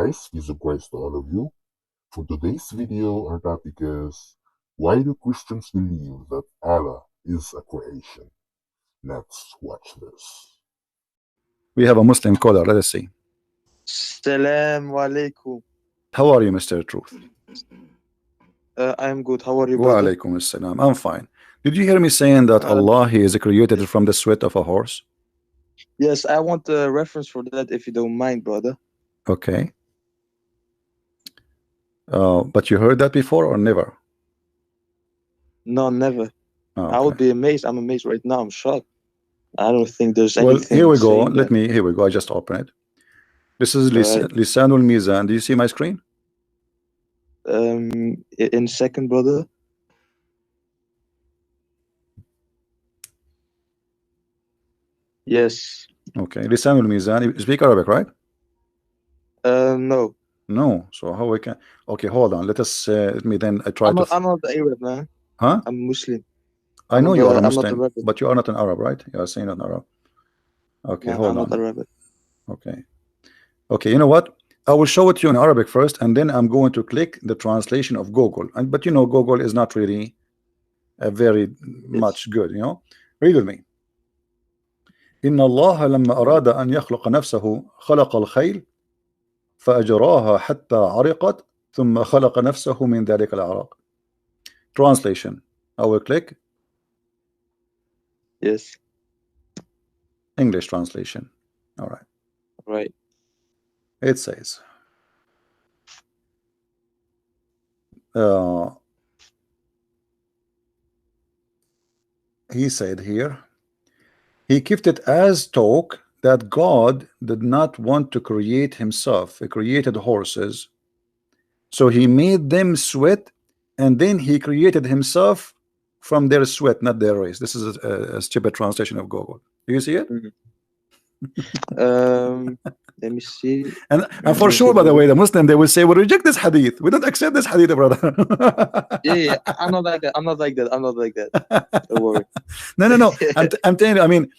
guys, peace of Christ to all of you. For today's video, our topic is why do Christians believe that Allah is a creation? Let's watch this. We have a Muslim caller. Let us see. Assalamu alaikum. How are you, Mr. Truth? I'm good. How are you, Wa brother? alaikum assalam. I'm fine. Did you hear me saying that Allah He is created from the sweat of a horse? Yes, I want a reference for that if you don't mind, brother. Okay. But you heard that before or never? No, never. Oh, I would be amazed. I'm amazed right now. I'm shocked. I don't think there's well, anything. here we go. saying that. Here we go. I just open it. This is Right. Lisanul Mizan. Do you see my screen? In second, brother. Yes. Okay. Lisanul Mizan. You speak Arabic, right? No. No. So how we can? Okay, hold on. Let us. Let me then. I try I'm to. not Arab, man. Huh? I'm Muslim. I know you are a I'm not Muslim, Arab. but you are not an Arab, right? You are saying not Arab. Okay, No, hold I'm on. not Arab. Okay. Okay, you know what? I will show it to you in Arabic first, and then I'm going to click the translation of Google. But you know, Google is not really very much good, you know. Read with me. إن الله لما أراد أن يخلق نفسه خلق الخيل فأجراها حتى عرقت ثم خلق نفسه من ذلك العرق. Translation. I will click. Yes. English translation. All right. Right. It says he said here, he kept it as talk that God did not want to create himself. He created horses, so he made them sweat, and then he created himself from their sweat, not their race. This is a stupid translation of Google. Do you see it? Let me see. And for sure, by the way, the Muslim, they will say, we reject this hadith. We don't accept this hadith, brother. Yeah, I'm not like that. I'm not like that. Don't worry. No. I'm telling you, I mean,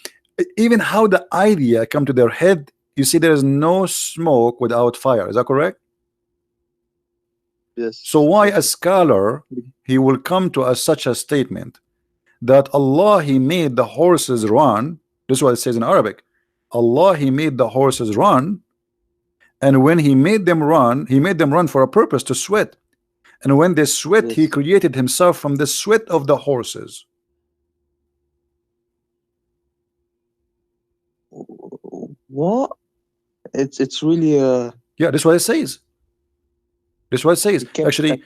even how the idea come to their head, you see, there is no smoke without fire. Is that correct? Yes. So why a scholar, he will come to such a statement that Allah, He made the horses run. This is what it says in Arabic. Allah, He made the horses run, and when He made them run, He made them run for a purpose, to sweat. And when they sweat, Yes. He created Himself from the sweat of the horses. What? It's really Yeah, this is what it says. This is what it says. can't- Actually,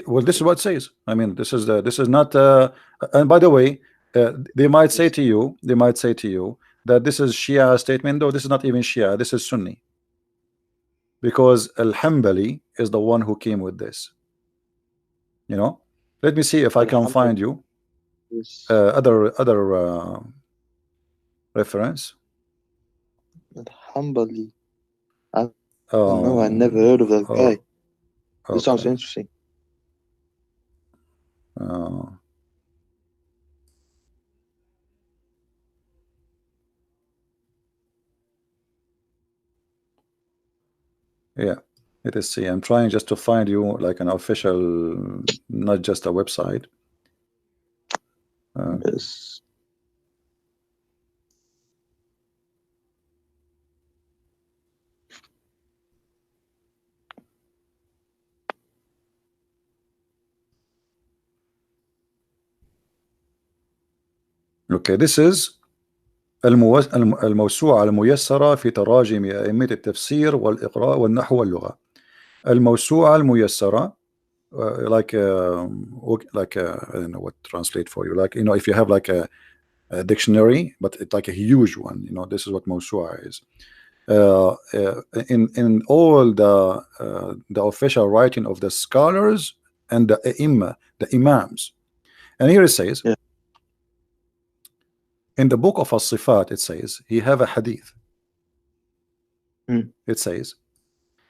well, this is what it says. I mean, this is not. And by the way, they might say to you, that this is Shia statement. Though this is not even Shia. This is Sunni. Because Al-Hanbali is the one who came with this. You know. Let me see if I can find you yes. other reference. Humbly. No, I never heard of that guy. This sounds Okay. interesting. Yeah, let us see. I'm trying just to find you like an official, not just a website. Yes. Okay, this is الموسوعة الميسرة في تراجم أئمة التفسير والإقراء والنحو واللغة. الموسوعة الميسرة, like I don't know what to translate for you. Like, you know, if you have like a dictionary, but it's like a huge one. You know, this is what موسوعة is. In all the official writing of the scholars and the Imam, the Imams. And here it says, Yeah. in the book of As-Sifat, it says, he have a hadith. It says,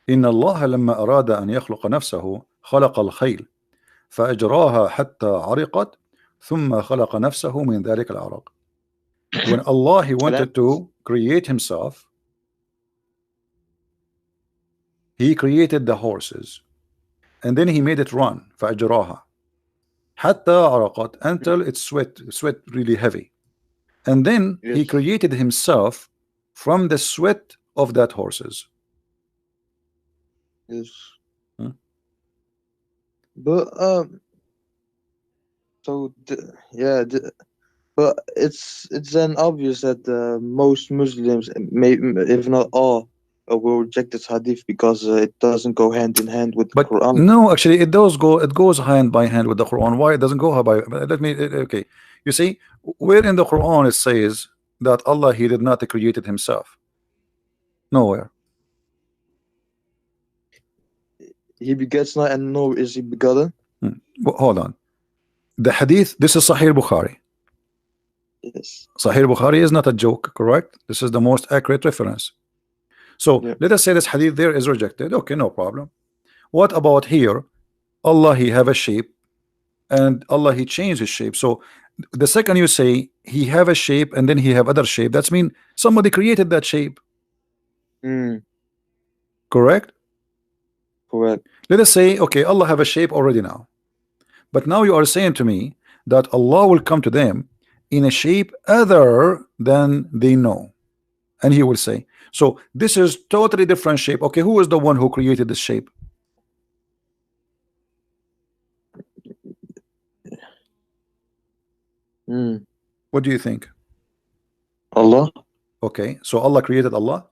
إن الله لما أراد أن يخلق نفسه خلق الخيل فأجراها حتى عرقت ثم خلق نفسه من ذلك العرق. When Allah, He wanted to create Himself, he created the horses and then he made it run فأجراها حتى عرقت until it sweat really heavy, and then he Yes. created himself from the sweat of that horses. Yes. Hmm? But so yeah, but it's then obvious that most Muslims, if not all, will reject this hadith because it doesn't go hand in hand with the But Quran. no, actually, it goes hand by hand with the Quran. Why it doesn't go by? Let me. Okay, you see, where in the Quran it says that Allah He did not create it Himself? Nowhere. He begets not, and nor is he begotten. Hold on. The hadith. This is Sahih Bukhari. Yes. Sahih Bukhari is not a joke, correct? This is the most accurate reference. So Yeah. let us say this hadith there is rejected. Okay, no problem. What about here? Allah He have a shape, and Allah He changed his shape. So the second you say He have a shape and then He have other shape, that's mean somebody created that shape. Correct? Correct. Let us say, okay, Allah have a shape already now, but now you are saying to me that Allah will come to them in a shape other than they know, and He will say, so this is totally different shape. Okay, who is the one who created this shape? What do you think? Allah. Okay, so Allah created Allah.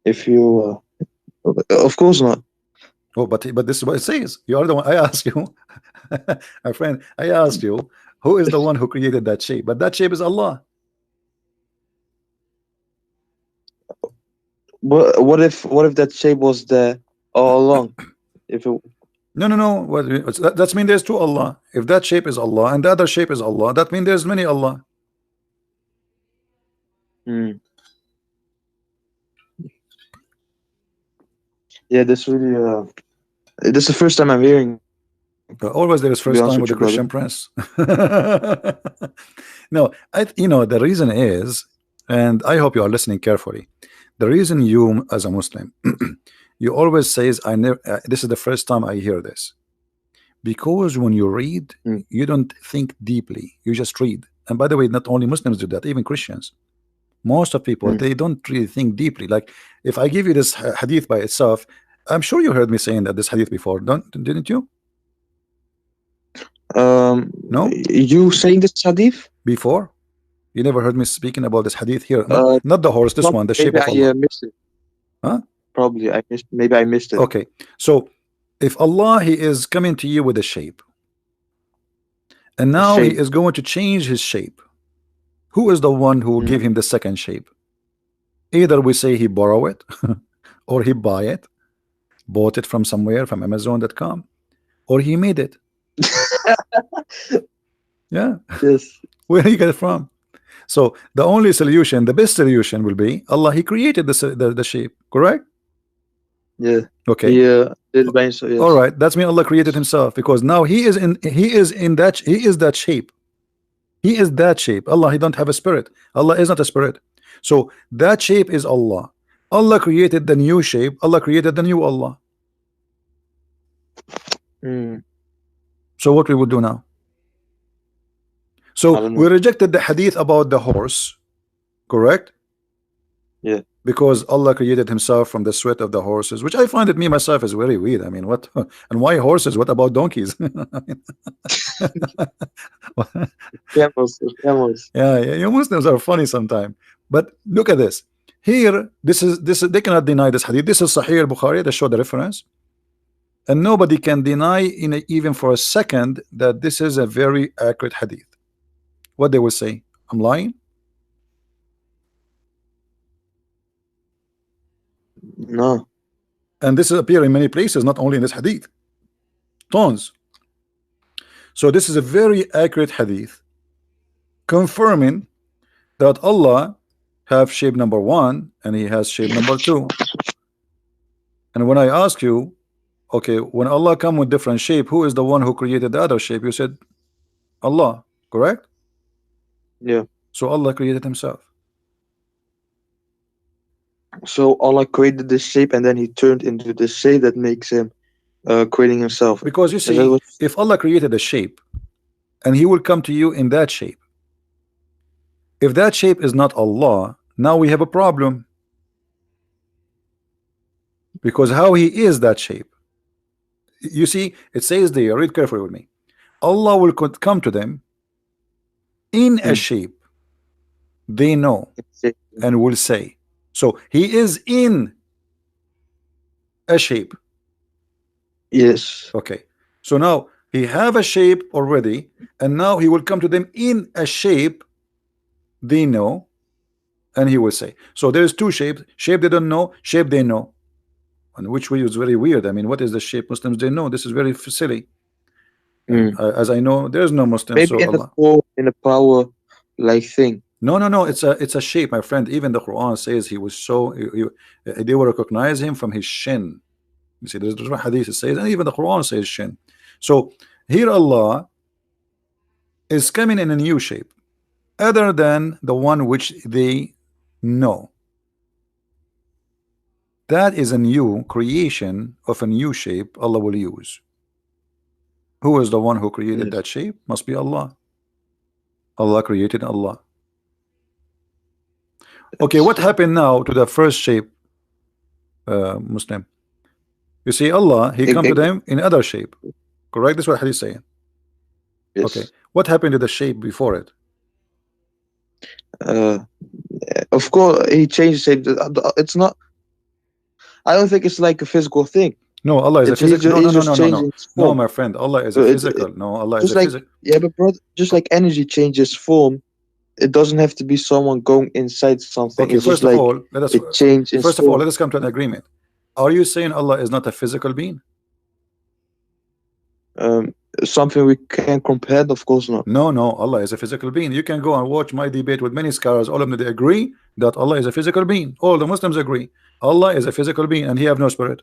If you, of course not. Oh, but this is what it says. You are the one. I asked you, my friend. I asked you, who is the one who created that shape? But that shape is Allah. What if that shape was there all along? If it, No. That's mean there's two Allah. If that shape is Allah and the other shape is Allah, that means there's many Allah. Yeah, this really this is the first time I'm hearing. But always there is first time with the Christian prince. No, the reason is, and I hope you are listening carefully. The reason you, as a Muslim, you always says, I never. This is the first time I hear this, because when you read, you don't think deeply. You just read. And by the way, not only Muslims do that, even Christians. Most of people, they don't really think deeply. Like if I give you this hadith by itself, I'm sure you heard me saying that this hadith before, didn't you? No, you saying this hadith before? You never heard me speaking about this hadith here? Not the horse, this one, the shape of Allah. I missed it. Huh? Probably I missed. Maybe I missed it. Okay, so if Allah He is coming to you with a shape, and now He is going to change His shape, who is the one who will give Him the second shape? Either we say He borrow it, or He bought it from somewhere, from Amazon.com, or He made it. Yeah. Yes. Where you get it from? So the only solution, the best solution will be Allah He created the shape, correct? Yeah. Okay. Yeah. Yes. All right. That's mean Allah created Himself, because now He is that shape. He is that shape. Allah He don't have a spirit. Allah is not a spirit. So that shape is Allah. Allah created the new shape. Allah created the new Allah. So what we would do now? So we rejected the hadith about the horse, correct? Yeah. Because Allah created Himself from the sweat of the horses, which I find it me myself is very weird. I mean, what and why horses? What about donkeys? Camels. Yeah, you Muslims are funny sometimes. But look at this. Here, this is they cannot deny this hadith. This is Sahih Bukhari. They show the reference. And nobody can deny even for a second that this is a very accurate hadith. What they will say? I'm lying? No. And this appears in many places, not only in this hadith. Tons. So this is a very accurate hadith, confirming that Allah have shape number 1 and He has shape number 2. And when I ask you, okay, when Allah come with different shape, who is the one who created the other shape? You said Allah, correct? Yeah. So Allah created Himself. So Allah created this shape, and then He turned into the shape that makes Him creating Himself. Because you Is that see, what? if Allah created a shape and He will come to you in that shape, if that shape is not Allah, now we have a problem. Because how He is that shape? You see, it says there, read carefully with me. Allah will come to them in a Hmm. shape they know Shape. and will say. So He is in a shape. Yes. Okay. So now He have a shape already, and now He will come to them in a shape they know, and He will say. So there's two shapes: shape they don't know, shape they know. And which way is very weird. I mean, what is the shape Muslims they know? This is very silly. Hmm. As I know, there's no Muslim, Maybe so in a Allah. form, in a power, like thing. No. It's a shape, my friend. Even the Quran says he was so. They will recognize him from his shin. You see, there's a hadith it says, and even the Quran says shin. So here Allah is coming in a new shape, other than the one which they know. That is a new creation of a new shape Allah will use. Who is the one who created Yes. that shape? Must be Allah. Allah created Allah. Okay, what happened now to the first shape, Muslim? You see, Allah, He Ag- come to ag- them in other shape. Correct? This is what Hadith saying. Yes. Okay. What happened to the shape before it? Uh, of course, He changed shape. It's not. I don't think it's like a physical thing. No, Allah is a It's He's physical. just, No, he's no, no, just no, no, no. changing its No, form. my friend, Allah is So a physical. No, Allah is just a like, physical. yeah, but brother, just like energy changes form, it doesn't have to be someone going inside something. Okay, It's just first of like all, it changed its first of all, form. let us come to an agreement. Are you saying Allah is not a physical being? Something we can compare, of course not. No, Allah is a physical being. You can go and watch my debate with many scholars. All of them, they agree that Allah is a physical being. All the Muslims agree. Allah is a physical being and He have no spirit.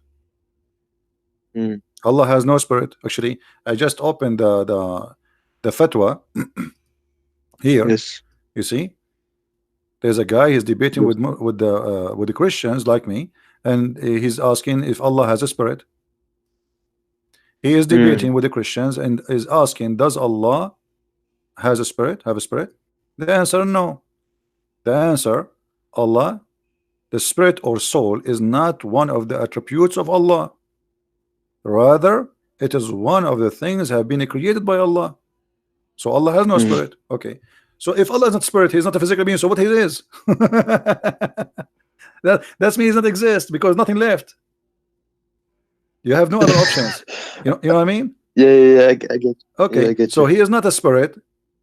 Mm. Allah has no spirit. Actually, I just opened the fatwa here. Yes. You see, there's a guy, he's debating Yes. with the Christians like me, and he's asking if Allah has a spirit. He is debating Mm. with the Christians and is asking, does Allah has a spirit? Have a spirit? The answer, no. The answer, Allah, the spirit or soul, is not one of the attributes of Allah. Rather, it is one of the things have been created by Allah. So Allah has no Mm. spirit. Okay. So if Allah is not spirit, He's not a physical being. So what He is? That's mean He doesn't exist because nothing left. You have no other options. You know what I mean? Yeah, I get. Yeah, I Okay. get So you. He is not a spirit,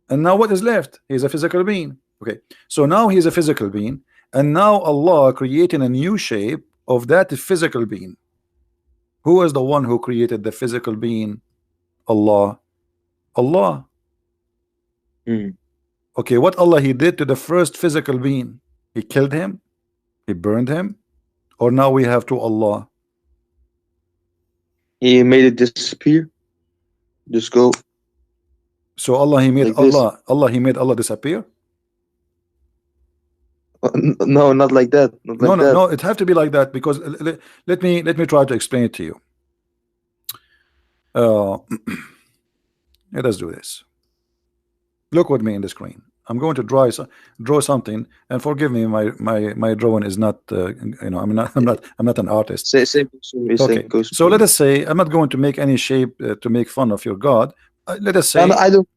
and now what is left? He's a physical being. Okay. So now He's a physical being, and now Allah creating a new shape of that physical being. Who is the one who created the physical being? Allah. Allah. Mm. Okay, what Allah He did to the first physical being? He killed him? He burned him? Or now we have to Allah? He made it disappear. Just go So Allah He made like this. Allah He made Allah disappear? No, not like that. Not like that. No, it have to be like that because let me try to explain it to you. Let us do this. Look with me in the screen. I'm going to draw something, and forgive me, my drawing is not I'm not an artist. Same goes for me. Okay, Same goes so for let me. us say I'm not going to make any shape to make fun of your God. Let us No, say, I don't.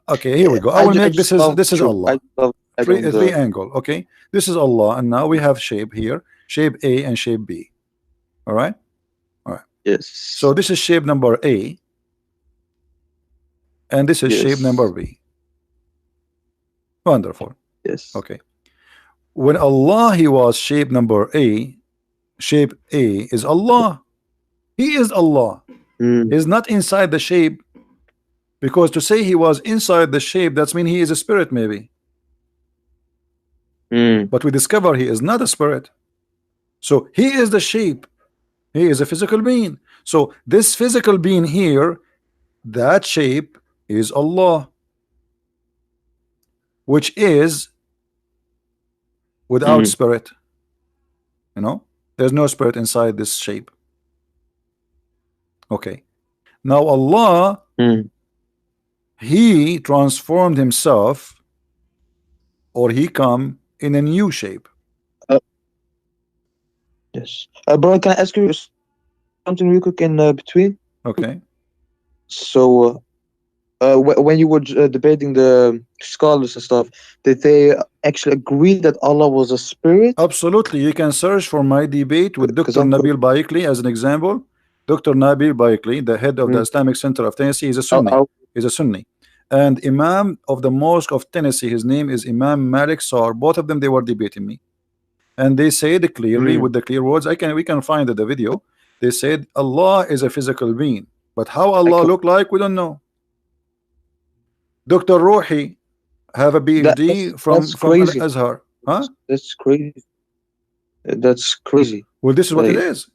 okay, here we go. I will make just love this is truth. Allah. I love. I don't. Three angle. Okay, this is Allah, and now we have shape here, shape A and shape B. All right. Yes. So this is shape number A, and this is shape number Yes. B. Wonderful. Yes. Okay. When Allah He was shape number A, shape A is Allah. He is Allah. Mm. He's not inside the shape, because to say He was inside the shape, that's mean He is a spirit maybe. Mm. But we discover He is not a spirit. So He is the shape. He is a physical being. So this physical being here, that shape is Allah, which is without Mm. spirit. You know, there's no spirit inside this shape. Okay. Now Allah, He transformed Himself, or He come in a new shape. Yes. Bro, can I ask you something real quick in between? Okay. So, when you were debating the scholars and stuff, did they actually agree that Allah was a spirit? Absolutely. You can search for my debate with Because Dr. I'm Nabil Baikli as an example. Dr. Nabil Baikli, the head of the Islamic Center of Tennessee, is a Sunni. He's a Sunni. And Imam of the Mosque of Tennessee, his name is Imam Malik Sar. Both of them, they were debating me. And they said clearly with the clear words, we can find the video. They said Allah is a physical being. But how Allah look like, we don't know. Dr. Ruhi have a PhD from Al-Azhar. Huh? That's crazy. That's crazy. Well, this is what it is.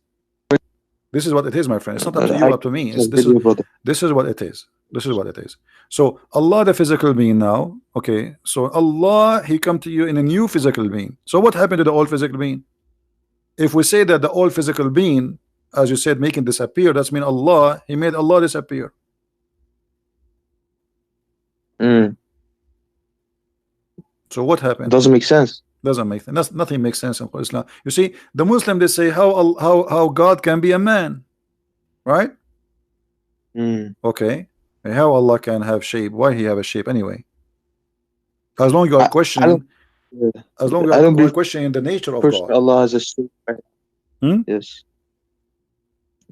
This is what it is, my friend. It's not up to you, up to me. This is what it is. This is what it is. So Allah, the physical being now. Okay. So Allah, He come to you in a new physical being. So what happened to the old physical being? If we say that the old physical being, as you said, making disappear, that's mean Allah, He made Allah disappear. So what happened? Doesn't make sense. Doesn't make sense. Nothing makes sense in Islam. You see, the Muslim, they say how God can be a man, right? Okay. How Allah can have shape? Why He have a shape anyway? As long as you are questioning, as long as you are questioning the nature of God. Allah has a shape. Yes.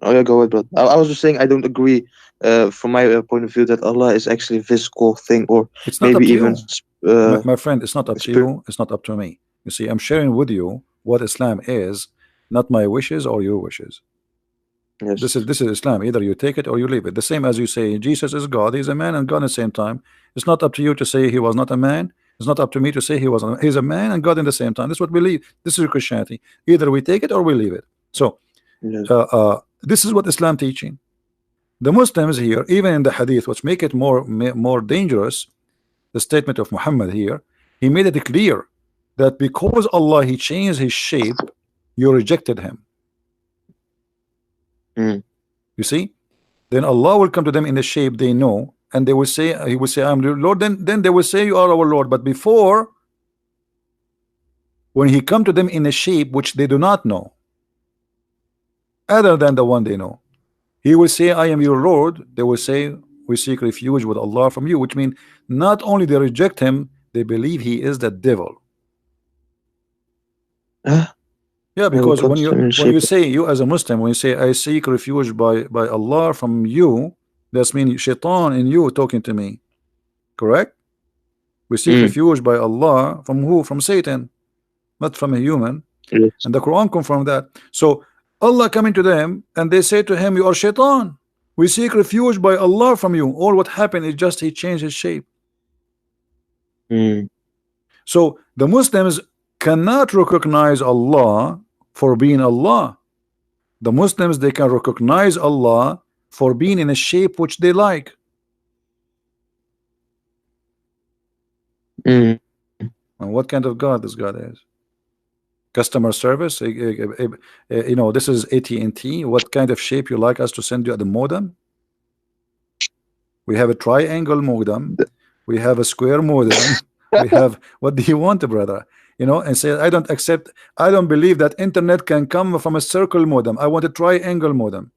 Oh yeah, go ahead, bro. I was just saying I don't agree from my point of view that Allah is actually a physical thing, or it's not maybe even my friend, it's not up to you, it's not up to me. You see, I'm sharing with you what Islam is, not my wishes or your wishes. Yes. This is Islam. Either you take it or you leave it. The same as you say Jesus is God, He's a man and God at the same time. It's not up to you to say He was not a man. It's not up to me to say He's a man and God in the same time. This is what we believe. This is Christianity. Either we take it or we leave it. So yes. This is what Islam teaching. The Muslims here, even in the hadith, which make it more dangerous, the statement of Muhammad here, he made it clear that because Allah, He changed His shape, you rejected Him. You see, then Allah will come to them in the shape they know, and they will say, He will say, I'm your Lord. Then they will say, you are our Lord. But before, when He come to them in a shape which they do not know, other than the one they know, He will say, I am your Lord. They will say, we seek refuge with Allah from you, which means not only they reject Him, they believe He is the devil. Yeah, because when you say, you as a Muslim, when you say I seek refuge by Allah from you, that's mean shaitan in you talking to me. Correct? We seek refuge by Allah from who? From Satan, not from a human. Yes. And the Quran confirmed that. So Allah coming to them and they say to him, you are shaitan. We seek refuge by Allah from you. All what happened is just He changed His shape. So the Muslims cannot recognize Allah for being Allah. The Muslims, they can recognize Allah for being in a shape which they like. And what kind of God this God is? Customer service? You know, this is AT&T. What kind of shape you like us to send you at the modem? We have a triangle modem. We have a square modem. We have, what do you want, brother? You know, and say, I don't believe that internet can come from a circle modem. I want a triangle modem.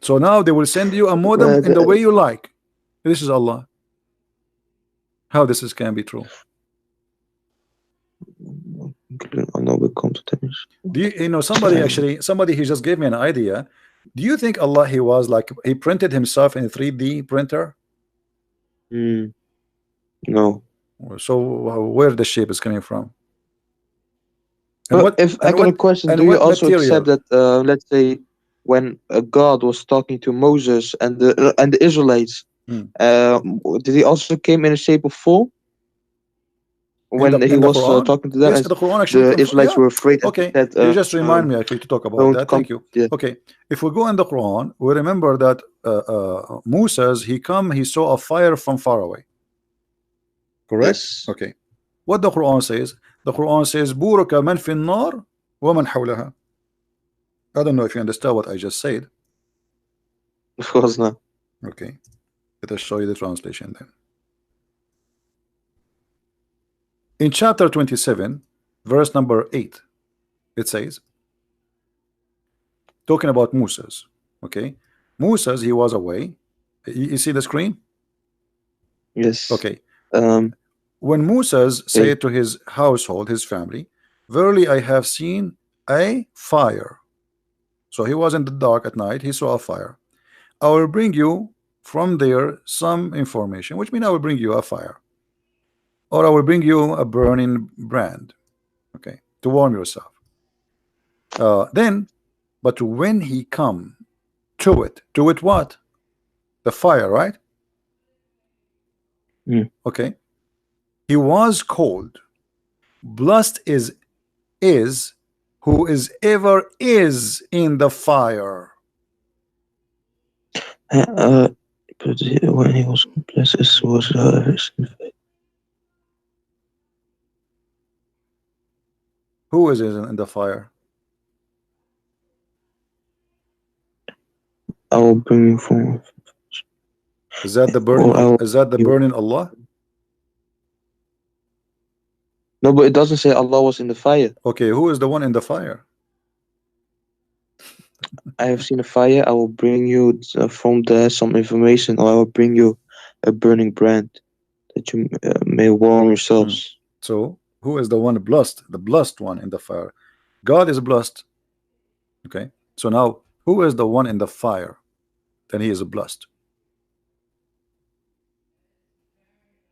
So now they will send you a modem in the way you like. This is Allah. How this can be true? Do you know somebody he just gave me an idea. Do you think Allah, He was like He printed Himself in a 3D printer? No. So where the shape is coming from? But if I got a question, do you also accept that let's say when God was talking to Moses and the Israelites, did He also came in a shape of form? When He was talking to them, yes, the Quran actually the Israelites were afraid. Okay, you just remind me actually to talk about that. Thank you. Yeah. Okay, if we go in the Quran, we remember that Moses, he saw a fire from far away. Correct? Yes. Okay. What the Quran says, The Quran says بورك من في النار ومن حولها. I don't know if you understand what I just said. Of course not. Okay, let us show you the translation then. In chapter 27, verse number 8, it says, talking about Moses. Okay, Moses, he was away. You see the screen? Yes. Okay. When Moses said to his household, his family, verily I have seen a fire. So he was in the dark at night, he saw a fire. I will bring you from there some information, which means I will bring you a fire, or I will bring you a burning brand, okay, to warm yourself. Then, but when he come to it what? The fire, right? Okay. He was called, blessed is who is ever is in the fire. But when he was blessed was Who is in the fire? I will bring you from. Is that the burning? Well, is that the burning Allah? No, but it doesn't say Allah was in the fire. Okay, who is the one in the fire? I have seen a fire. I will bring you from there some information, or I will bring you a burning brand that you may warm yourselves. So, who is the one blessed? The blessed one in the fire. God is blessed. Okay. So now, who is the one in the fire? Then he is blessed.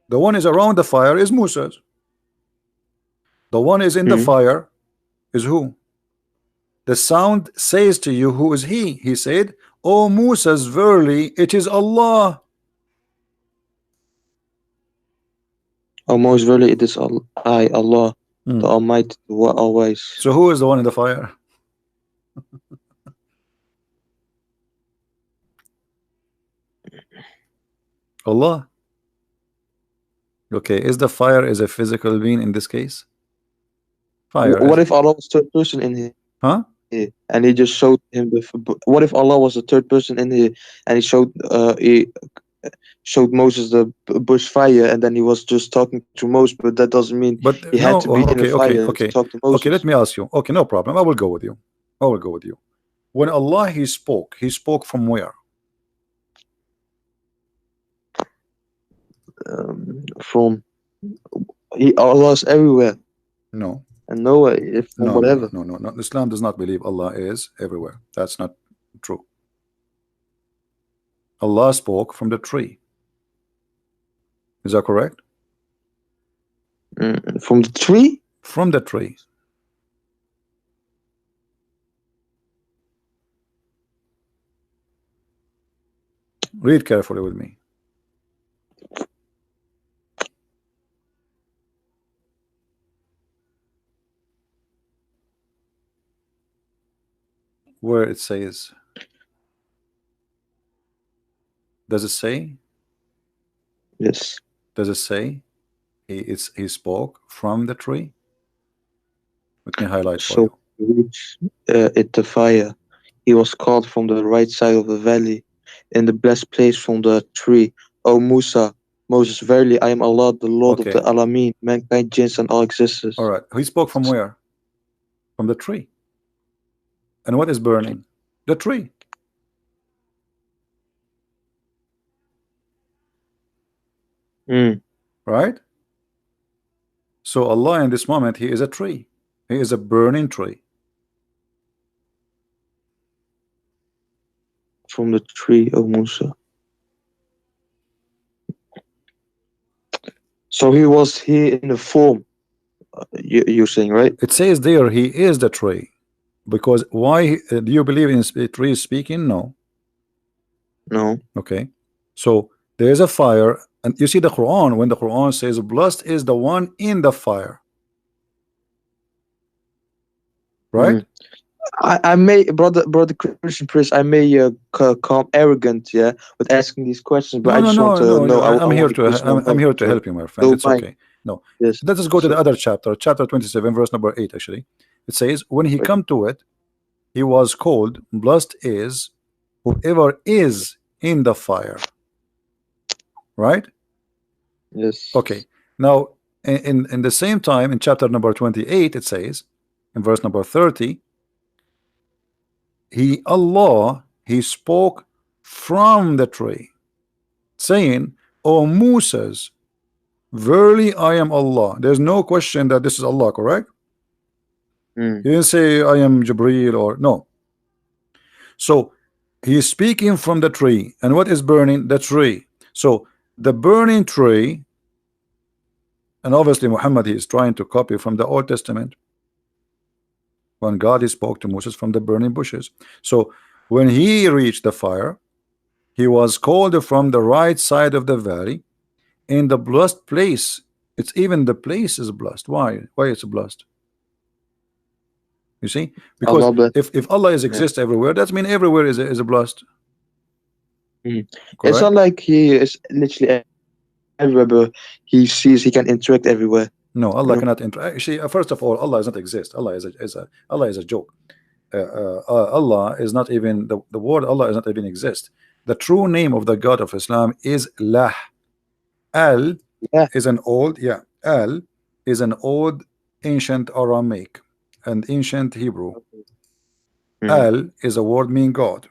The one is around the fire is Moses. The one is in the fire is who? The sound says to you, who is he? He said, O Moses, verily it is Allah. O Moses, verily it is Allah, the Almighty, the Always. So who is the one in the fire? Allah. Okay, is the fire is a physical being in this case? Fire. What if Allah was third person in here? Huh? And he just showed him the. What if Allah was the third person in here, and he showed Moses the bush fire, and then he was just talking to Moses, but that doesn't mean he had to be in the fire to talk to Moses. Okay, let me ask you. Okay, no problem. I will go with you. I will go with you. When Allah he spoke from where? From Allah is everywhere. No. And nowhere, if No, whatever. No. Islam does not believe Allah is everywhere. That's not true. Allah spoke from the tree. Is that correct? From the tree? From the tree. Read carefully with me. Where it says, does it say? Yes. Does it say he spoke from the tree? Let me highlight for you. It the fire. He was called from the right side of the valley, in the blessed place from the tree. O Musa, Moses, verily I am Allah, the Lord of the Alameen, mankind, jinns, and all existence. All right. He spoke from where? From the tree. And what is burning? The tree. Right? So Allah in this moment, he is a tree. He is a burning tree. From the tree of Musa. So he was here in the form, you're saying, right? It says there he is the tree. Because why do you believe in the tree speaking? No. No. Okay. So there is a fire, and you see the Quran, when the Quran says blessed is the one in the fire. Right? I may, brother Christian Prince, I may come arrogant, with asking these questions, but I just want to know. I'm here to help you, my friend. It's okay. No. Yes. Let us go to the So- other chapter, chapter 27, verse number 8. Actually, it says, when he Right. come to it, he was called, blessed is whoever is in the fire. Right? Yes. Okay. Now, in the same time, in chapter number 28, it says, in verse number 30, Allah, he spoke from the tree, saying, O Moses, verily I am Allah. There's no question that this is Allah, correct? Mm. He didn't say I am Jibreel or no. So he is speaking from the tree, and what is burning? The tree. So the burning tree, and obviously Muhammad, he is trying to copy from the Old Testament when God, he spoke to Moses from the burning bushes. So when he reached the fire, he was called from the right side of the valley in the blessed place. It's even the place is blessed. Why it's blessed? You see, because Allah bless. if Allah is exists everywhere, that means everywhere is a blessed. Mm. Correct? It's not like he is literally everywhere, but he sees he can interact everywhere. No, Allah No. cannot interact. Actually, first of all, Allah does not exist. Allah is a joke. Allah is not even the word Allah is not even exist. The true name of the God of Islam is Lah. Al Yeah. is an old Al is an old ancient Aramaic and ancient Hebrew. Mm. Al is a word mean God.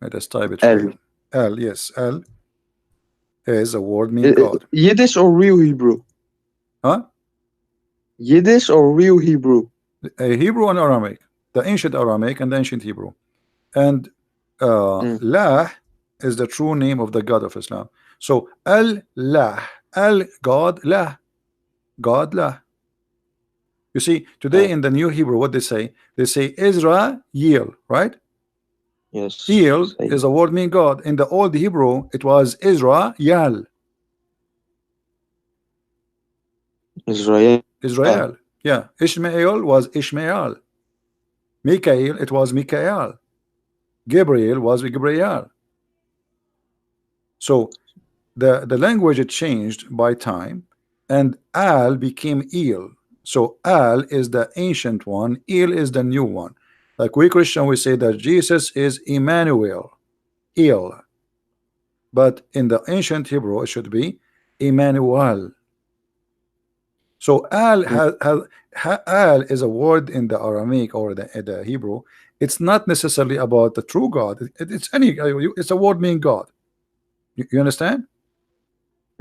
Let us type it for Al. you. Al, yes, Al is a word mean God. Yiddish or real Hebrew? Huh? Yiddish or real Hebrew? Hebrew and Aramaic, the ancient Aramaic and the ancient Hebrew. And Lah is the true name of the God of Islam. So Al-Lah, Al God, Lah, God, Lah. You see, today in the New Hebrew, what they say Israel, right? Yes. El Say. is a word mean God. In the old Hebrew, it was Israel. Israel. Israel. Yeah. Ishmael was Ishmael. Mikael, it was Mikael. Gabriel was Gabriel. So the language it changed by time, and Al became El. So Al is the ancient one, El is the new one. Like we Christian, we say that Jesus is Emmanuel, El. But in the ancient Hebrew, it should be Emmanuel. So Al Al is a word in the Aramaic or the Hebrew. It's not necessarily about the true God. It's it's a word meaning God. You understand?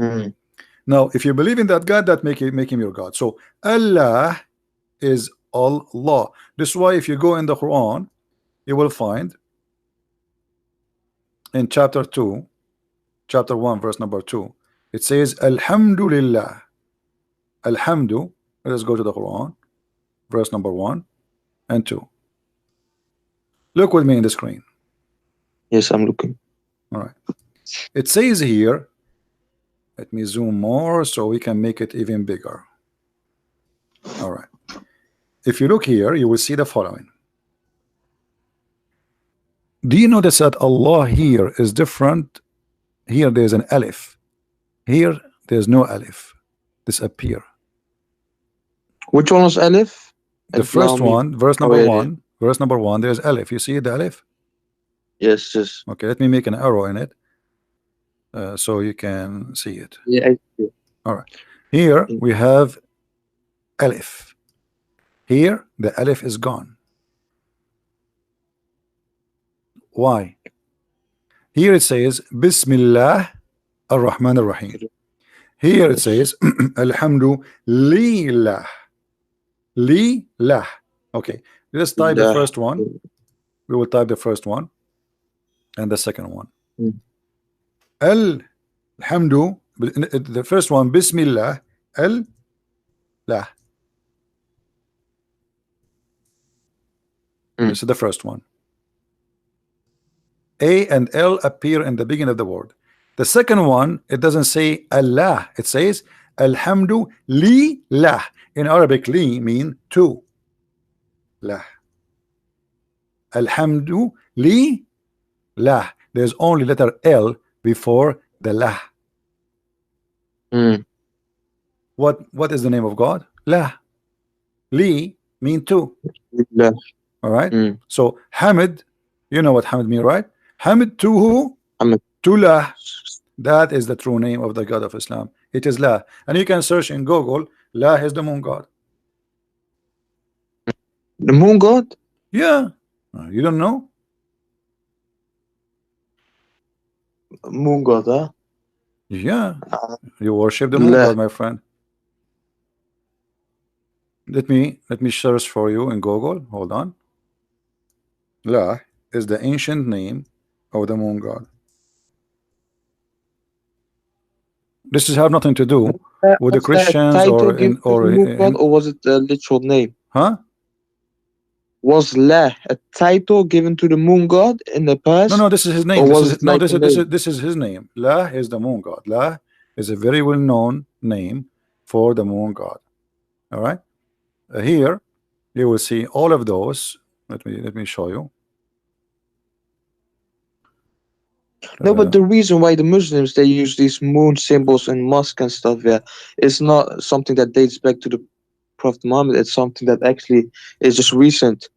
Mm. Now, if you believe in that God, that make him your God. So Allah is Allah. This is why if you go in the Quran, you will find in chapter 2, chapter 1, verse number 2, it says Alhamdulillah. Alhamdu. Let us go to the Quran, verse number 1 and 2. Look with me in the screen. Yes, I'm looking. All right. It says here, let me zoom more so we can make it even bigger. All right. If you look here, you will see the following. Do you notice that Allah here is different? Here there's an alif. Here there's no alif. Disappear. Which one was Aleph? The first one, verse number yeah, yeah. 1, verse number 1, there's alif. You see the alif? Yes, yes. Okay, let me make an arrow in it so you can see it. Yeah, I see. All right. Here we have alif. Here the alif is gone. Why? Here it says Bismillah ar-Rahman ar-Rahim. Here it says Alhamdu lillah. Lillah. Okay, let's type the first one. We will type the first one and the second one. Alhamdu, the first one, Bismillah, Al-Lah. This is the first one. A and L appear in the beginning of the word. The second one, it doesn't say Allah, it says Alhamdu lillah. In Arabic, li mean to. Lah. Alhamdu lillah. There's only letter L before the lah. Mm. What is the name of God? La. Li mean two. Yeah. All right. Mm. So Hamid, you know what Hamid mean, right? Hamid to who? Hamid. To La. That is the true name of the God of Islam. It is La. And you can search in Google, La is the moon god. The moon god? Yeah. You don't know? Moon god, huh? Yeah. Uh, You worship the moon La. god, my friend. Let me search for you in Google. Hold on. La is the ancient name of the moon god. This is have nothing to do with the Was that a Christians title or given in to the moon god, in or was it a literal name? huh? Was La a title given to the moon god in the past? No, this is his name. Or This was is it like a name? this is his name. La is the moon god. La is a very well known name for the moon god. All right. Here you will see all of those. Let me show you. No, but the reason why the Muslims they use these moon symbols and mosque and stuff, yeah, it's not something that dates back to the Prophet Muhammad. It's something that actually is just recent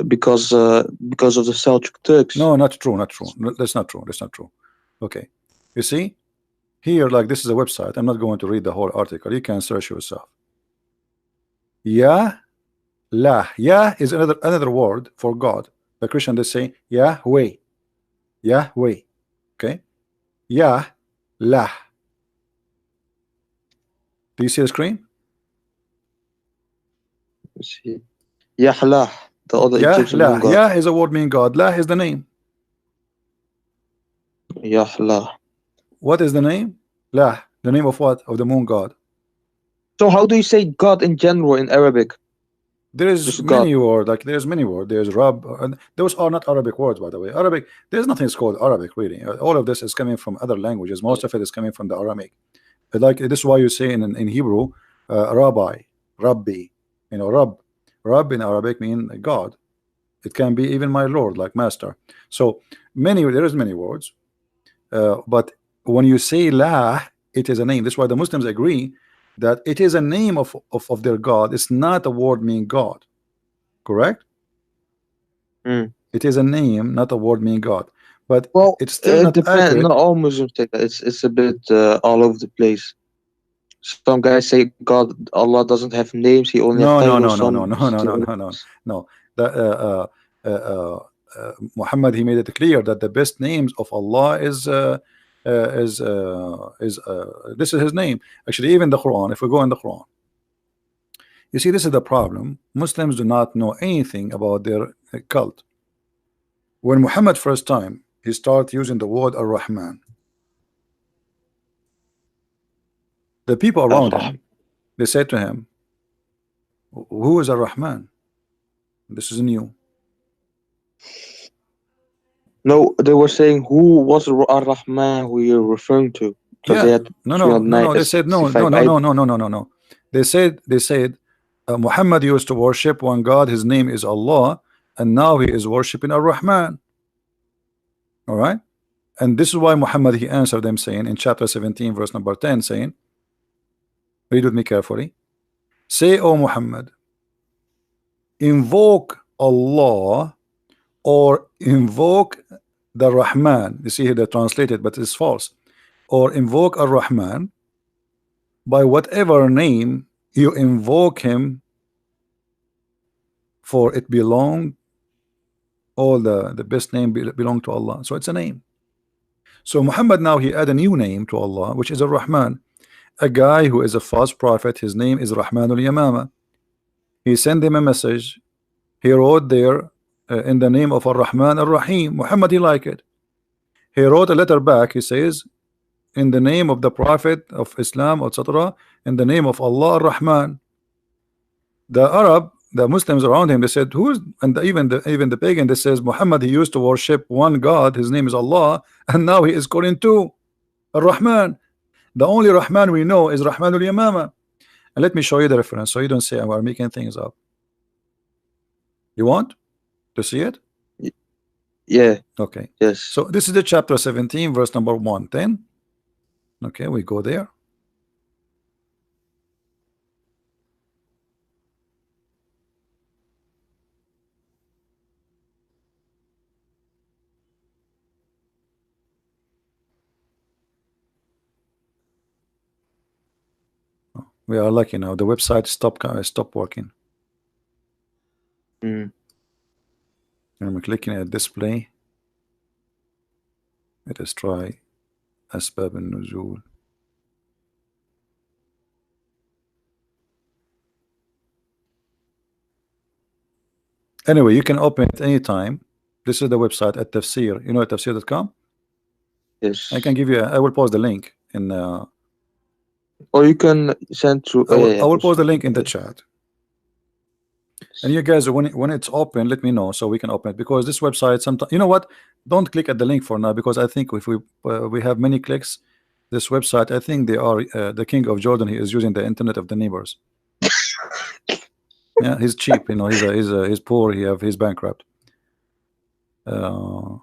because of the Seljuk Turks. No, not true, not true. That's not true. That's not true. Okay, you see here, like this is a website. I'm not going to read the whole article. You can search yourself. Ya, La. Ya is another word for God. The Christian they say Yahweh, Yahweh. Okay, Ya, La. Do you see the screen? Let's see. Yahlah, the other Ya, Egyptian La. moon god. Ya is a word meaning God. La is the name. Yahlah. What is the name? La. The name of what? Of the moon god. So how do you say God in general in Arabic? There is Just God. many words, like there's many words. There's Rab, and those are not Arabic words, by the way. Arabic, there's nothing called Arabic, really. All of this is coming from other languages. Most of it is coming from the Aramaic. Like this is why you say in Hebrew, Rabbi, Rabbi, you know, Rab in Arabic mean God. It can be even my Lord, like master. So there is many words, but when you say La, it is a name. That's why the Muslims agree that it is a name of their God. It's not a word meaning God. Correct? Mm. It is a name, not a word meaning God. But Well, it's still it not depends. accurate. Not all Muslims take that. It's a bit all over the place. Some guys say God, Allah doesn't have names. He only has No, no, titles. no, no, no, no, no, no, no, no, no. Muhammad, he made it clear that the best names of Allah is this is his name. Actually, even the Quran. If we go in the Quran, you see, this is the problem. Muslims do not know anything about their cult. When Muhammad first time he started using the word Ar-Rahman, the people around him, they said to him, who is Ar-Rahman? This is new. No, they were saying who was Ar-Rahman who you're referring to. Because they Yeah, had no. They said no. They said Muhammad used to worship one God. His name is Allah, and now he is worshiping Ar-Rahman. All right, and this is why Muhammad he answered them saying in chapter 17 verse number 10 saying, read with me carefully. Say, O Muhammad, invoke Allah or invoke the Rahman. You see here they translated, but it's false. Or invoke Ar-Rahman by whatever name you invoke him, for it belong, all the best name belong to Allah. So it's a name. So Muhammad now he add a new name to Allah, which is Ar-Rahman. A guy who is a false prophet, his name is Rahman al-Yamama. He sent him a message. He wrote there in the name of Ar-Rahman Ar-Rahim. Muhammad he liked it. He wrote a letter back. He says, in the name of the Prophet of Islam, etc., in the name of Allah Ar-Rahman. The Muslims around him, they said, who's, and even the pagan, they says Muhammad he used to worship one God, his name is Allah, and now he is calling two Ar-Rahman. The only Rahman we know is Rahman al-Yamama. And let me show you the reference so you don't say we're making things up. You want to see it? Yeah. Okay. Yes. So this is the chapter 17 verse number 110. Okay, we go there. We are lucky now. The website stopped working. Mm. And I'm clicking at display. Let us try أسباب النزول. Anyway, you can open it anytime. This is the website at Tafsir. You know at tafsir.com? Yes. I can give you I will post the link in Or you can send through. I will post the link in the chat. And you guys, when it's open, let me know so we can open it, because this website sometimes, you know what, don't click at the link for now, because I think if we have many clicks, this website, I think they are the king of Jordan. He is using the internet of the neighbors. Yeah, he's cheap, you know, he's poor, he's bankrupt. Yeah,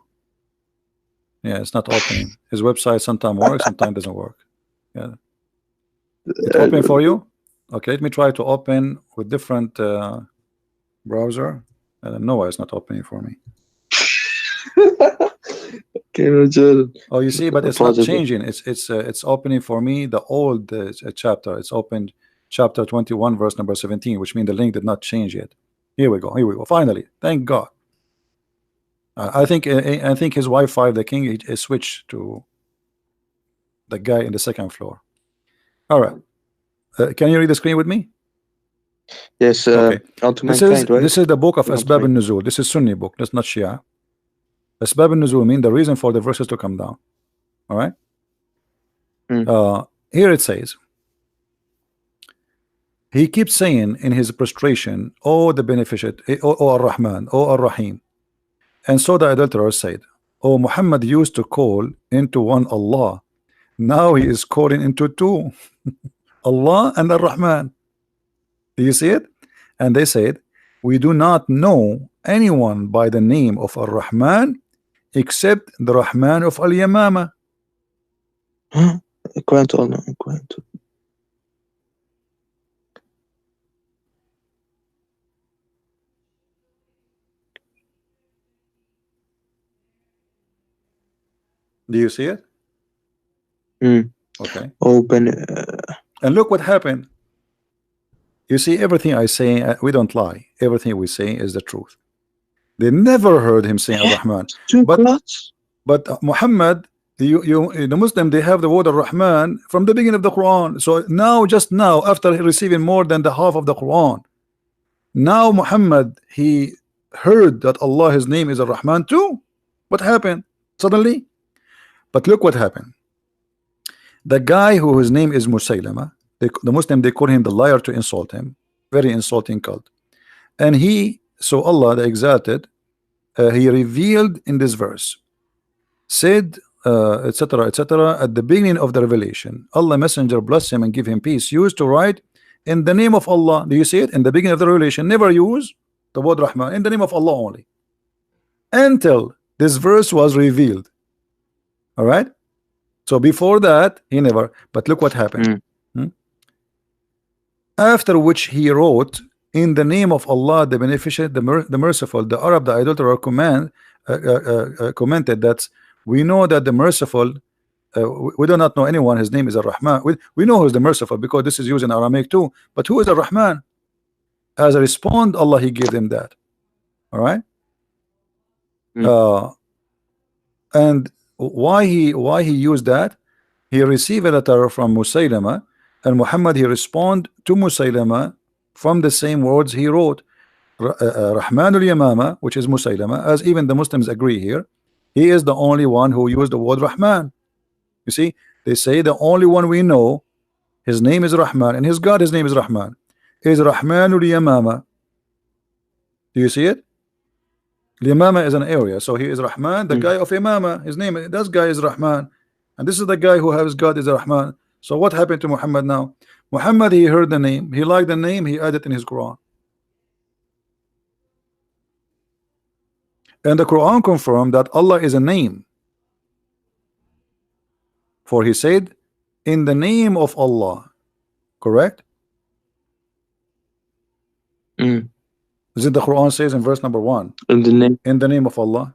it's not opening. His website sometimes works, sometimes doesn't work. Yeah, it's open for you. Okay, let me try to open with different browser. I don't know why it's not opening for me. Oh, you see, but it's not changing. It's opening for me the old chapter. It's opened chapter 21 verse number 17, which means the link did not change yet. Here we go. Finally, thank God. I think his Wi-Fi, the king, is switched to the guy in the second floor. All right, can you read the screen with me? Yes. Okay. This is the book of Asbab al-Nuzul. This is Sunni book. That's not Shia. Asbab al-Nuzul mean the reason for the verses to come down. All right. Here it says, he keeps saying in his prostration, "Oh, the beneficent, oh Ar-Rahman, oh Ar-Rahim." And so the adulterer said, "Oh, Muhammad used to call into one Allah. Now he is calling into two, Allah and Ar-Rahman." Do you see it? And they said, "We do not know anyone by the name of Ar-Rahman except the Rahman of Al-Yamama." Do you see it? Okay. Open. And look what happened. You see, everything I say, we don't lie. Everything we say is the truth. They never heard him saying Ar-Rahman. But Muhammad, the Muslim, they have the word Ar-Rahman from the beginning of the Quran. So now, just now, after receiving more than the half of the Quran, now Muhammad, he heard that Allah, his name is Ar-Rahman too. What happened suddenly? But look what happened. The guy whose name is Musaylama, the Muslim, they call him the liar to insult him. Very insulting cult. And so Allah, the exalted, he revealed in this verse, said, etc., etc., at the beginning of the revelation, Allah messenger, bless him and give him peace, used to write in the name of Allah. Do you see it? In the beginning of the revelation, never use the word Rahman, in the name of Allah only, until this verse was revealed. All right. So before that, he never. But look what happened. After which he wrote, in the name of Allah, the beneficent, the merciful. The Arab, the adulterer, commented that we know that the merciful, we do not know anyone, his name is Ar-Rahman. We know who is the merciful because this is used in Aramaic too. But who is Ar-Rahman? As a response, Allah, he gave them that. All right. And why he used that? He received a letter from Musaylama, and Muhammad, he respond to Musaylama from the same words he wrote. Rahman al-Yamama, which is Musaylama, as even the Muslims agree here, he is the only one who used the word Rahman. You see, they say the only one we know, his name is Rahman, and his God, his name is Rahman, is Rahman al-Yamama. Do you see it? Yamama is an area, so he is Rahman, the guy of Yamama. His name, this guy is Rahman, and this is the guy who has God is Rahman. So what happened to Muhammad now? Muhammad, he heard the name, he liked the name, he added in his Quran. And the Quran confirmed that Allah is a name. For he said, in the name of Allah. Correct? Is it the Quran says in verse number 1? In the name of Allah.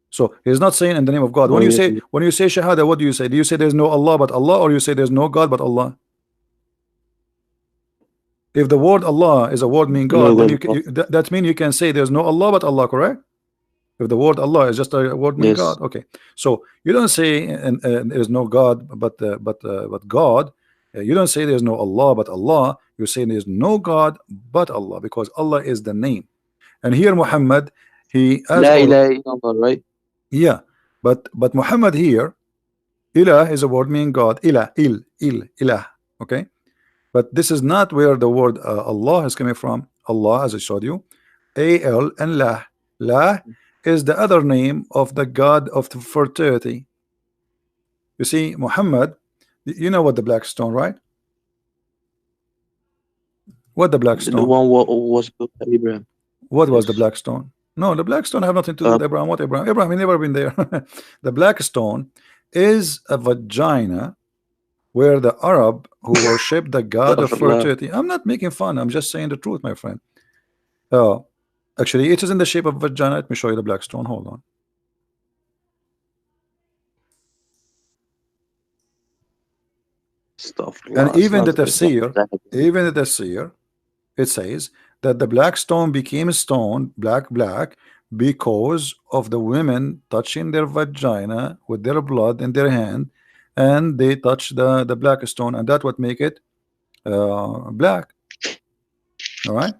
So he's not saying in the name of God. When you say Shahada, what do you say? Do you say there's no Allah but Allah, or you say there's no God but Allah? If the word Allah is a word mean God, No then God you, above. that means you can say there's no Allah but Allah, correct? If the word Allah is just a word mean Yes. God, okay. So you don't say there's no God but God. You don't say there's no Allah but Allah. You say there's no God but Allah, because Allah is the name. And here Muhammad, he as La or ilaha illallah, right? yeah, but Muhammad here, ilah is a word meaning God. Ilah, ilah, okay. But this is not where the word Allah is coming from. Allah, as I showed you, al and lah. Lah is the other name of the god of the fertility. You see, Muhammad, you know what the black stone, right? What the black The stone? one was built by Abraham. What was the Yes. black stone? No, the black stone have nothing to do with Abraham. What Abraham? Abraham, he never been there. The black stone is a vagina where the Arab who worship the god of Astaghfirullah. fertility. I'm not making fun. I'm just saying the truth, my friend. Actually, it is in the shape of vagina. Let me show you the black stone. Hold on. Astaghfirullah. And even the Sounds like tafsir, it says that the black stone became stone, black, because of the women touching their vagina with their blood in their hand, and they touch the black stone, and that would make it black. All right.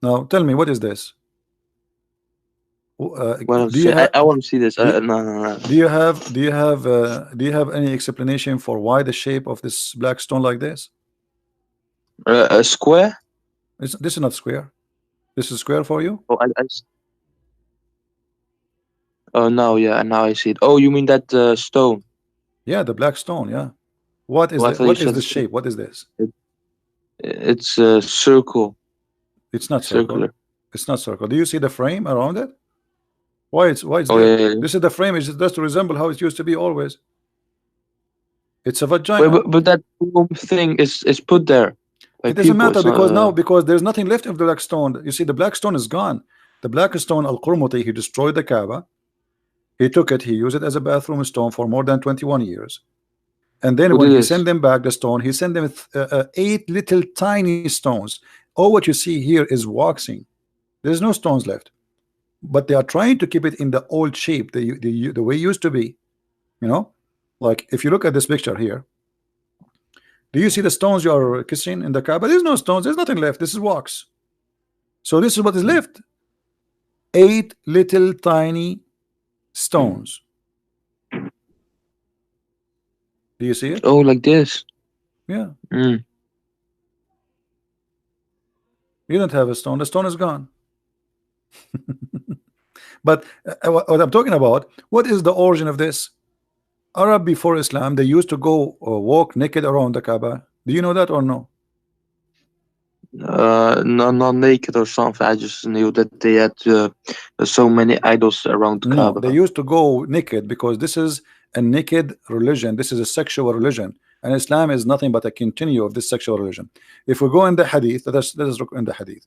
Now tell me, what is this? Well, Do you have I want to see this. do- No. do you have any explanation for why the shape of this black stone like this? A square? This is not square. This is square for you? Oh, oh, no, yeah, now I see it. Oh, you mean that stone? Yeah, the black stone. Yeah. What is Oh, I thought you what is said the shape? What is this? it's a circle, It's not circle. circular. It's not circle. Do you see the frame around it? Why it's Oh, there? yeah. This is the frame. It's just to resemble how it used to be always. It's a Wait, vagina. but that thing is put there by It doesn't people. matter It's not, because now there's nothing left of the black stone. You see, the black stone is gone. The black stone, Al-Qurmuti, he destroyed the Kaaba. He took it. He used it as a bathroom stone for more than 21 years. And then What when it he is? sent them back the stone, he sent them 8 little tiny stones. All what you see here is waxing. There's no stones left, but they are trying to keep it in the old shape, the way it used to be. You know, like if you look at this picture here, do you see the stones you are kissing in the Kaaba? There's no stones. There's nothing left. This is wax. So this is what is left. 8 little tiny stones. Do you see it? Oh, like this. Yeah. Mm. You don't have a stone. The stone is gone. But what I'm talking about, what is the origin of this? Arab before Islam, they used to go walk naked around the Kaaba. Do you know that or no? No, not naked or something. I just knew that they had so many idols around the No, Kaaba. they used to go naked because this is a naked religion. This is a sexual religion, and Islam is nothing but a continue of this sexual religion. If we go in the Hadith, let us look in the Hadith.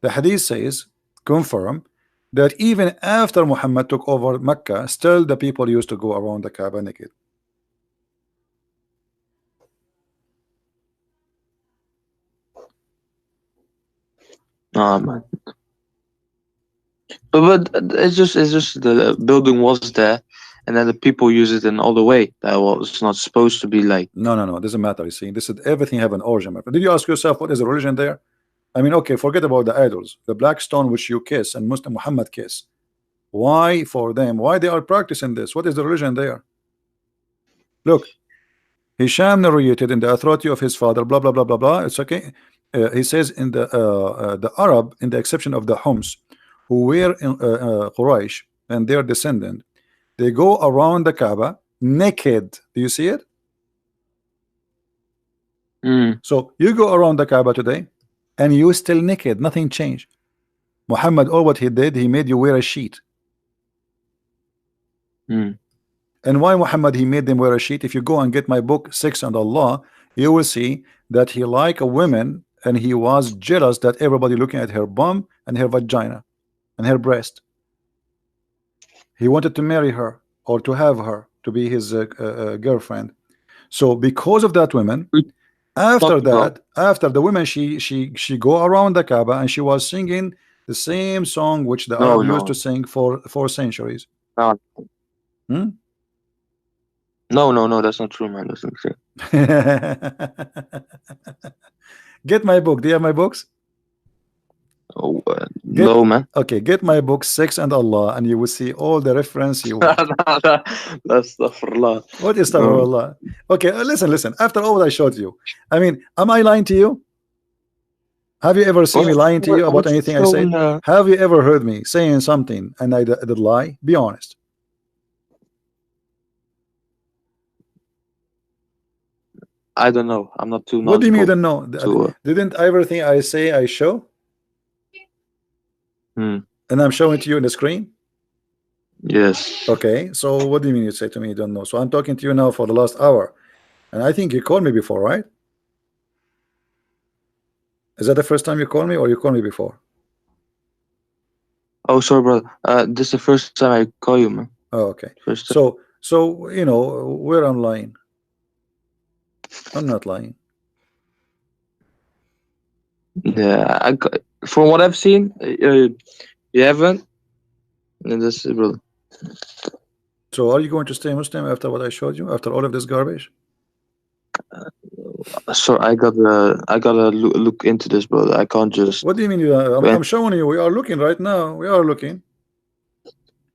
The Hadith says, confirm that even after Muhammad took over Mecca, still the people used to go around the Kaaba naked. Oh man. But it's just the building was there, and then the people use it in all the way. That was not supposed to be like. No, it doesn't matter. You see, this is everything have an origin. Did you ask yourself what is the religion there? I mean, okay, forget about the idols, the black stone which you kiss and Muslim Muhammad kiss. Why for them? Why they are practicing this? What is the religion there? Look, Hisham narrated in the authority of his father, blah blah blah blah blah. It's okay. He says in the Arab, in the exception of the Homs, who were in Quraysh and their descendant, they go around the Kaaba naked. Do you see it? So you go around the Kaaba today, and you still naked. Nothing changed. Muhammad, all what he did, he made you wear a sheet. And why Muhammad he made them wear a sheet? If you go and get my book 6 on Allah, you will see that he like a woman, and he was jealous that everybody looking at her bum and her vagina and her breast. He wanted to marry her or to have her to be his girlfriend. So because of that woman, After Talk about. that, after the women, she go around the Kaaba and she was singing the same song which the No, Arab used no, to sing for centuries. no, Hmm? no. That's not true, man. That's not true. Get my book. Do you have my books? Oh, Get no, man. okay. Get my book, Sex and Allah, and you will see all the reference you want. That's astaghfirullah. What is No. Allah? Okay, listen. After all I showed you, I mean, am I lying to you? Have you ever seen me lying to you about What's anything I said? shown, Have you ever heard me saying something and I did lie? Be honest. I don't know. I'm not too What do you mean you knowledgeable. don't know? To, Didn't everything I say I show? hmm. And I'm showing to you in the screen? Yes. Okay, so what do you mean you say to me you don't know? So I'm talking to you now for the last hour. And I think you called me before, right? Is that the first time you called me or you called me before? Oh, sorry, brother. This is the first time I call you, man. Oh, okay. First time. So you know where I'm lying. I'm not lying. Yeah, from what I've seen, you haven't. And this is, brother. So are you going to stay Muslim after what I showed you? After all of this garbage? So I gotta look into this, brother. I can't just. What do you mean? I'm showing you. We are looking right now. We are looking.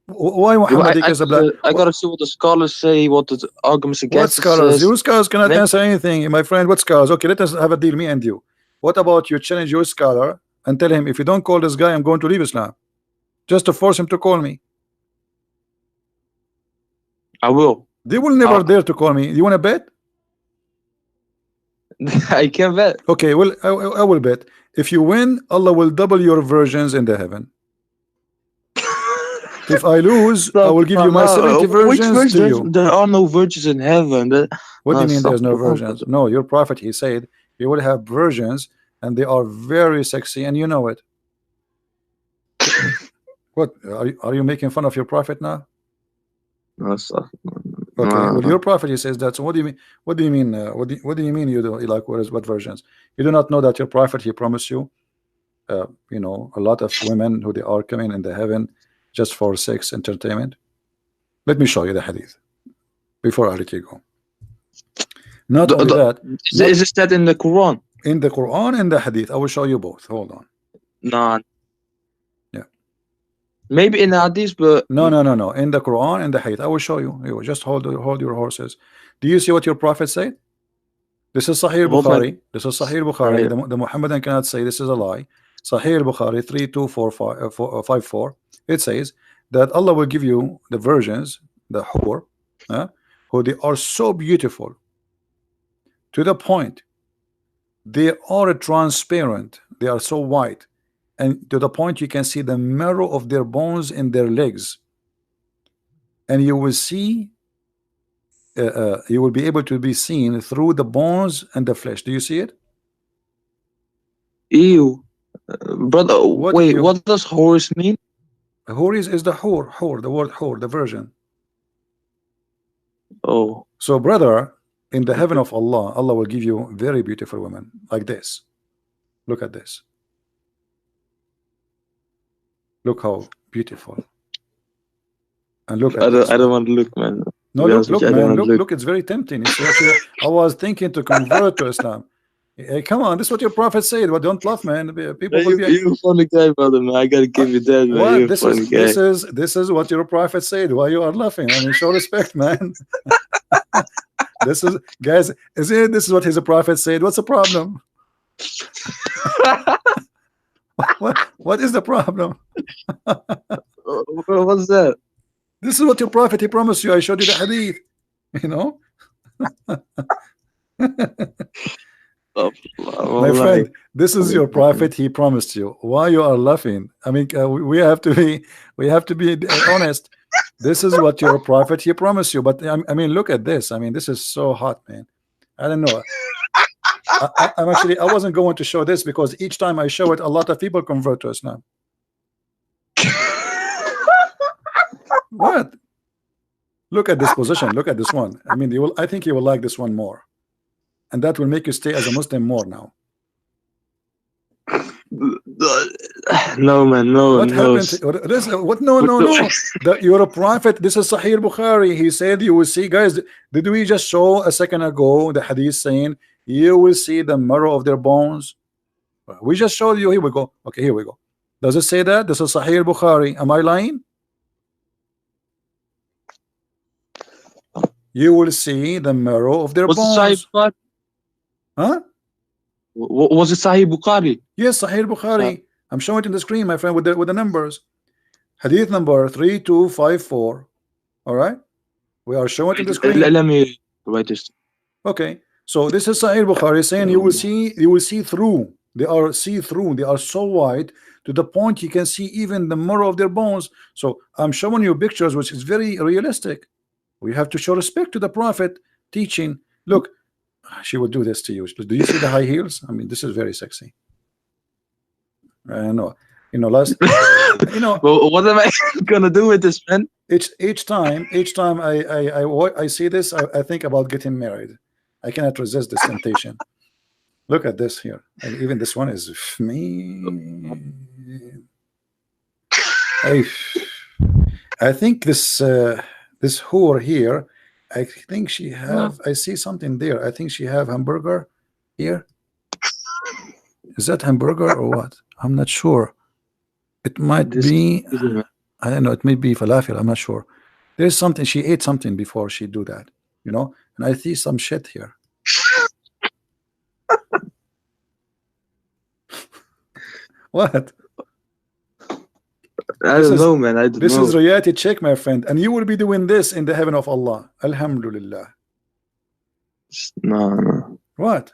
Why Yeah, Muhammad I Casablanca? gotta see what the scholars say, what the arguments What against it scholars? says. Your scholars cannot Then- answer anything, my friend. What scholars? Okay, let us have a deal, me and you. What about you challenge your scholar and tell him, if you don't call this guy, I'm going to leave Islam, just to force him to call me. I will. They will never dare to call me. You want to bet? I can bet. Okay, well, I will bet. If you win, Allah will double your versions in the heaven. If I lose, I will give you my 70 versions to you. There are no virgins in heaven. What do you mean stop. there's no versions? No, your prophet, he said, you will have versions and they are very sexy and you know it. What? Are you making fun of your prophet now? No, stop. Okay, No. well, your prophet, he says that. So what do you mean? What do you mean? What do you mean? You do like what versions? You do not know that your prophet, he promised you, you know, a lot of women who they are coming in the heaven just for sex entertainment. Let me show you the hadith before I let you go. Not only that, Is this that in the Quran? in the Quran and the hadith, I will show you both. Hold on. No. Yeah. Maybe in the hadith, but No. In the Quran and the hadith, I will show you. You just hold your horses. Do you see what your prophet said? This is Sahih Bukhari. This is Sahih Bukhari. The Muhammadan cannot say this is a lie. Sahih Bukhari 3254. It says that Allah will give you the virgins, the hur, who they are so beautiful to the point they are transparent. They are so white, and to the point you can see the marrow of their bones in their legs, and you will see. You will be able to be seen through the bones and the flesh. Do you see it? ew. Brother, wait, ew? what does horse mean? Houris is the hur, the word hur, the virgin. Oh. So, brother, in the heaven of Allah, Allah will give you very beautiful women like this. Look at this. Look how beautiful. And look at this. I don't want to look, man. No, look, man, look, it's very tempting. It's actually, I was thinking to convert to Islam. Hey, come on, this is what your prophet said. Well, don't laugh, man. People will be. You're a funny guy, brother, man. I gotta give you that, man. What? You're a funny guy. This is what your prophet said. Why you are laughing? I mean, show respect, man. This is, guys. This is what his prophet said. What's the problem? What is the problem? What's that? This is what your prophet, he promised you. I showed you the hadith. You know. My friend, this is your prophet, he promised you. Why you are laughing? I mean, we have to be honest. This is what your prophet, he promised you. But I mean, look at this. I mean, this is so hot, man. I don't know. I'm actually, I wasn't going to show this because each time I show it, a lot of people convert to Islam. What? Look at this position. Look at this one. I mean, I think you will like this one more. and that will make you stay as a Muslim more now. No, man, no, What no. happened? What? No, no, no. You're a prophet. This is Sahih Bukhari. He said you will see, guys. Did we just show a second ago the hadith saying you will see the marrow of their bones? We just showed you. Here we go. Okay, here we go. Does it say that? This is Sahih Bukhari. Am I lying? You will see the marrow of their Was it bones. Sahih Bukhari? Huh? Was it Sahih Bukhari? Yes, Sahih Bukhari. I'm showing it in the screen, my friend, with the numbers. Hadith number 3254. All right, we are showing it in the screen. Let me write this. Okay, so this is Sahih Bukhari saying you will see through. They are see-through. They are so wide to the point you can see even the marrow of their bones. So I'm showing you pictures, which is very realistic. We have to show respect to the Prophet teaching. Look, she would do this to you. Do you see the high heels? I mean, this is very sexy. I know. You know, last. You know. Well, what am I gonna do with this, man? Each time I see this, I think about getting married. I cannot resist this temptation. Look at this here. And even this one is me. I think this this whore here, I think she have. I see something there. I think she have hamburger here. Is that hamburger or what? I'm not sure. It might be. I don't know. It may be falafel. I'm not sure. There's something. She ate something before she do that. You know. And I see some shit here. What? I don't know, man. I don't this know. is reality check, my friend, and you will be doing this in the heaven of Allah. Alhamdulillah. No. What?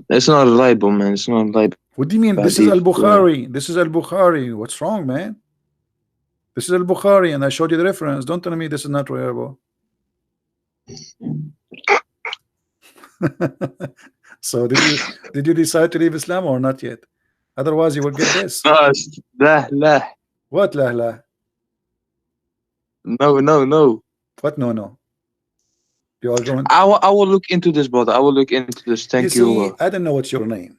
It's not reliable, man. It's not reliable. What do you mean? This is Al-Bukhari. This is Al-Bukhari. What's wrong, man? This is Al-Bukhari, and I showed you the reference. Don't tell me this is not reliable. So did you decide to leave Islam or not yet? Otherwise, you will get this. La. What la? No. What no? You are going. I will look into this, brother. I will look into this. Thank you. See, I don't know what's your name,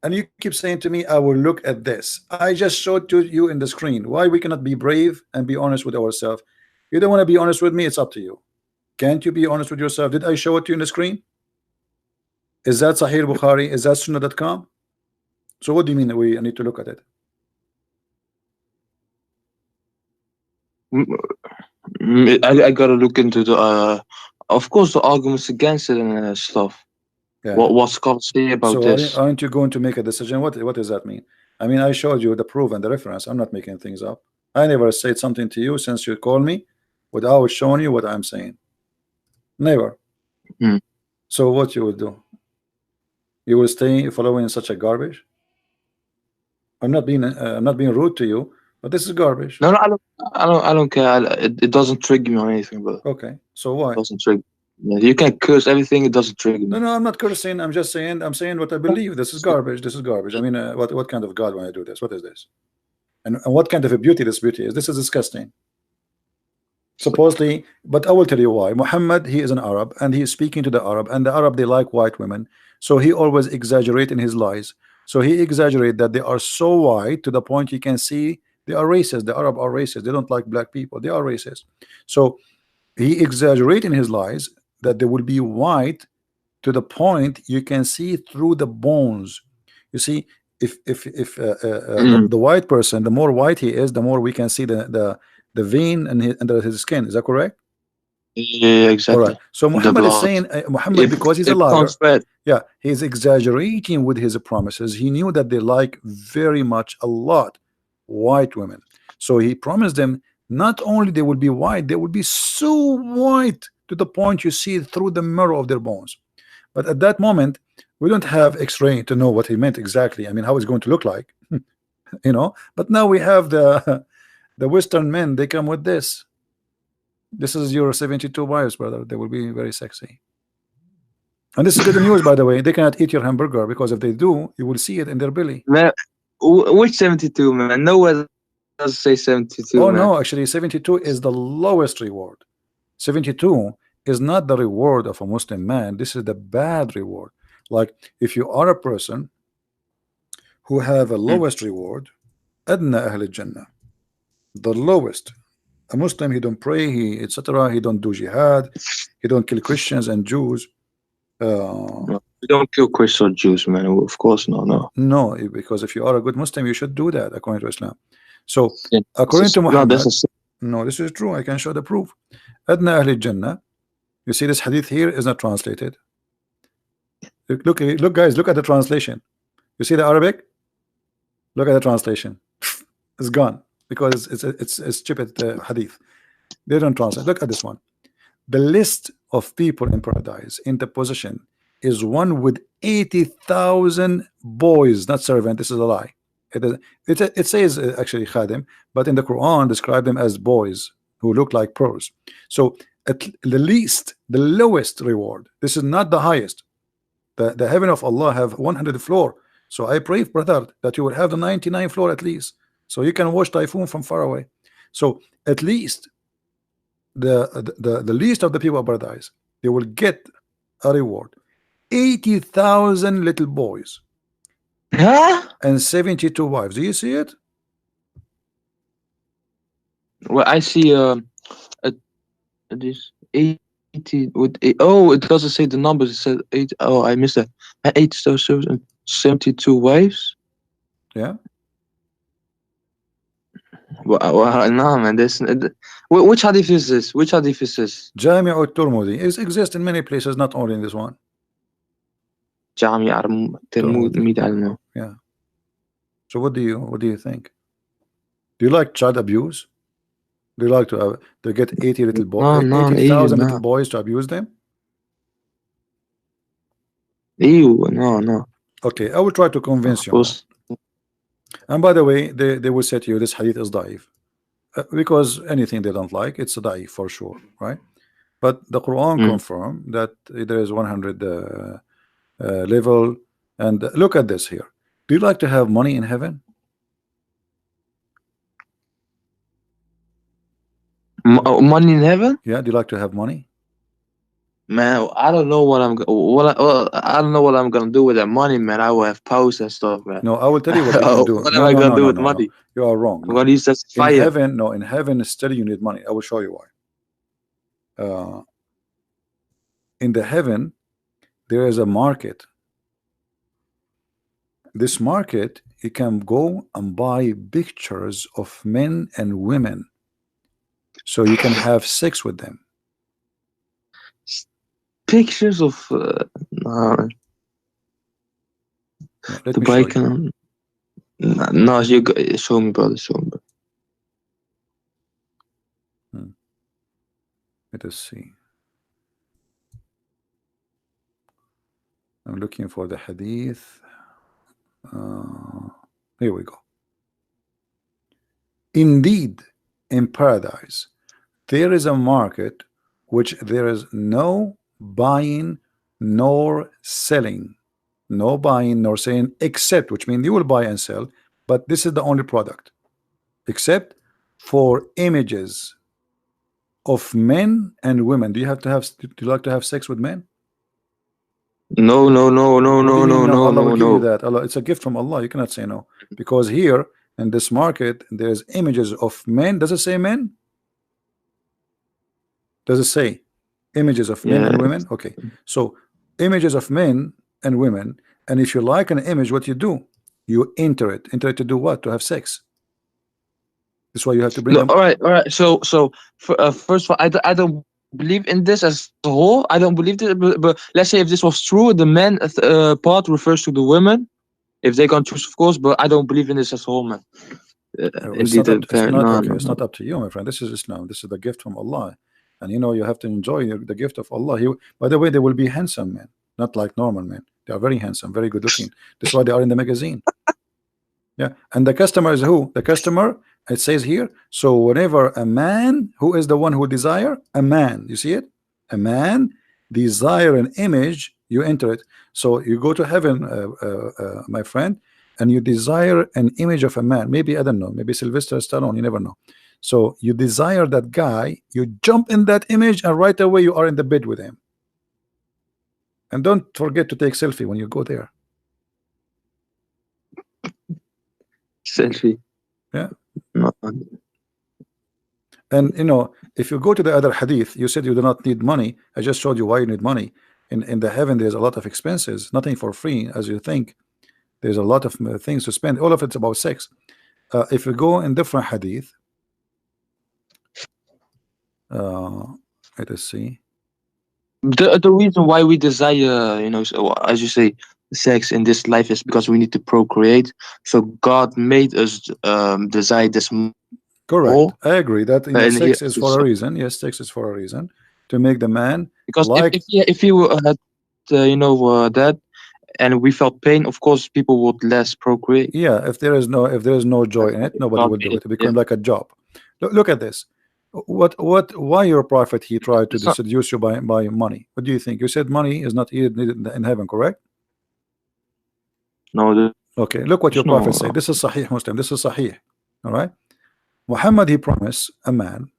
and you keep saying to me, "I will look at this." I just showed to you in the screen. Why we cannot be brave and be honest with ourselves? You don't want to be honest with me. It's up to you. Can't you be honest with yourself? Did I show it to you in the screen? Is that Sahih Bukhari? Is that Sunnah.com? So what do you mean we need to look at it? I gotta look into the of course the arguments against it and stuff. Yeah. What scholars say about this. Aren't you going to make a decision? What does that mean? I mean, I showed you the proof and the reference. I'm not making things up. I never said something to you since you called me without showing you what I'm saying. Never. So what you will do? You will stay following such a garbage? I'm not being rude to you, but this is garbage. No, I don't care. It doesn't trigger me or anything, but okay. So why? It doesn't trigger. Yeah, you can curse everything. It doesn't trigger me. No, I'm not cursing. I'm just saying. I'm saying what I believe. This is garbage. This is garbage. I mean, what kind of God when I do this? What is this? And what kind of a beauty this beauty is? This is disgusting. Supposedly, but I will tell you why. Muhammad, he is an Arab, and he is speaking to the Arab, and the Arab, they like white women. So he always exaggerates in his lies. So he exaggerates that they are so white to the point you can see they are racist. The Arab are racist. They don't like black people. They are racist. So he exaggerates in his lies that they will be white to the point you can see through the bones. You see, if the white person, the more white he is, the more we can see the vein under his skin. Is that correct? Yeah, exactly. All right. So Muhammad is saying Muhammad, because he's a liar, yeah, he's exaggerating with his promises. He knew that they like very much a lot white women. So he promised them not only they will be white, they will be so white to the point you see through the marrow of their bones. But at that moment, we don't have X-ray to know what he meant exactly. I mean, how it's going to look like, you know. But now we have the Western men. They come with this. This is your 72 wives, brother. They will be very sexy. And this is good news, by the way. They cannot eat your hamburger because if they do, you will see it in their belly. Man, which 72, man? Nowhere does say 72. Oh man. no, actually 72 is the lowest reward. 72 is not the reward of a Muslim man. This is the bad reward. Like if you are a person who have a lowest reward, adna ahl al-jannah, the lowest. A Muslim, he don't pray, he etc. He don't do jihad, he don't kill Christians and Jews. No, we don't kill Christians or Jews, man. Of course, no. No, because if you are a good Muslim, you should do that according to Islam. So Yeah, according to no, Muhammad, this is no, this is true. I can show the proof. Adna Ahl Jannah. You see, this hadith here is not translated. Look, guys, look at the translation. You see the Arabic? Look at the translation. It's gone because it's stupid hadith. They don't translate. Look at this one. The list of people in paradise in the position is one with 80,000 boys, not servant. This is a lie. It says actually khadim, but in the Quran describe them as boys who look like pros. So at the least, the lowest reward. This is not the highest. The heaven of Allah have 100 floor. So I pray, brother, that you will have the 99 floor at least, so you can watch typhoon from far away. So at least the least of the people of paradise, they will get a reward. 80,000 little boys and 72 wives. Do you see it? Well, I see this 80 with oh, it doesn't say the numbers. It said 8. Oh, I missed that. 8,72 wives. Yeah. Well, no, man. This which hadith is this? Which hadith is this? Jami' al-Tirmidhi. It exists in many places, not only in this one. Jami' al-Tirmidhi. I don't know. Yeah. So what do you think? Do you like child abuse? Do you like to get 80 little boys, No, 80,000 no. little boys to abuse them? Ew, no. Okay, I will try to convince you. And by the way, they will say to you this hadith is daif, because anything they don't like, it's a daif for sure, right? But the Quran confirm that there is 100 level. And look at this here. Do you like to have money in heaven? Money in heaven? Yeah. Do you like to have money? Man, I don't know what I don't know what I'm gonna do with that money, man. I will have powers and stuff, man. No, I will tell you what you can do. What am I gonna do with money? You are wrong. I'm gonna use that In fire. heaven, no, in heaven still you need money. I will show you why. In the heaven, there is a market. This market, you can go and buy pictures of men and women, so you can have sex with them. Pictures of Let the me bike. show you. No, show me, brother. Show me. Let us see. I'm looking for the hadith. Here we go. Indeed, in paradise, there is a market which there is no buying nor selling, no buying nor selling, except, which means you will buy and sell, but this is the only product, except for images of men and women. Do you like to have sex with men? No. Allah will give you that. Allah, it's a gift from Allah. You cannot say no, because here in this market there's images of men. Does it say men? Does it say images of men and women? Okay, so images of men and women, and if you like an image, what you do? You enter it to do what? To have sex. That's why you have to bring them. All right. So first of all, I don't believe in this as a whole. I don't believe this, but let's say if this was true, the men part refers to the women, if they can choose, of course. But I don't believe in this as a whole, man. It's not up to you, my friend. This is Islam. This is the gift from Allah, and you have to enjoy the gift of Allah. By the way, they will be handsome men, not like normal men. They are very handsome, very good looking. That's why they are in the magazine. Yeah, and the customer is who? The customer, it says here. So whenever a man, who is the one who desire? A man. You see it? A man desire an image, you enter it. So you go to heaven, my friend, and you desire an image of a man. Maybe, I don't know, maybe Sylvester Stallone, you never know. So you desire that guy, you jump in that image, and right away you are in the bed with him. And don't forget to take selfie when you go there. Selfie. Yeah. No. And you know, if you go to the other hadith, you said you do not need money. I just showed you why you need money. In the heaven, there's a lot of expenses, nothing for free as you think. There's a lot of things to spend. All of it's about sex. If you go in different hadith, let us see. The reason why we desire, you know, so, as you say, sex in this life is because we need to procreate. So God made us desire this. Correct. more. I agree that And sex he- is for a reason. Yes, sex is for a reason to make the man Because like. if you had, that, and we felt pain, of course, people would less procreate. Yeah, if there is no joy in it, nobody will do it. It becomes like a job. Look at this. Why your prophet he tried to It's not- seduce you by money? What do you think? You said money is not needed in heaven, correct? No, Okay, look what your No. prophet said. This is Sahih Muslim. This is Sahih. All right. Muhammad he promised a man.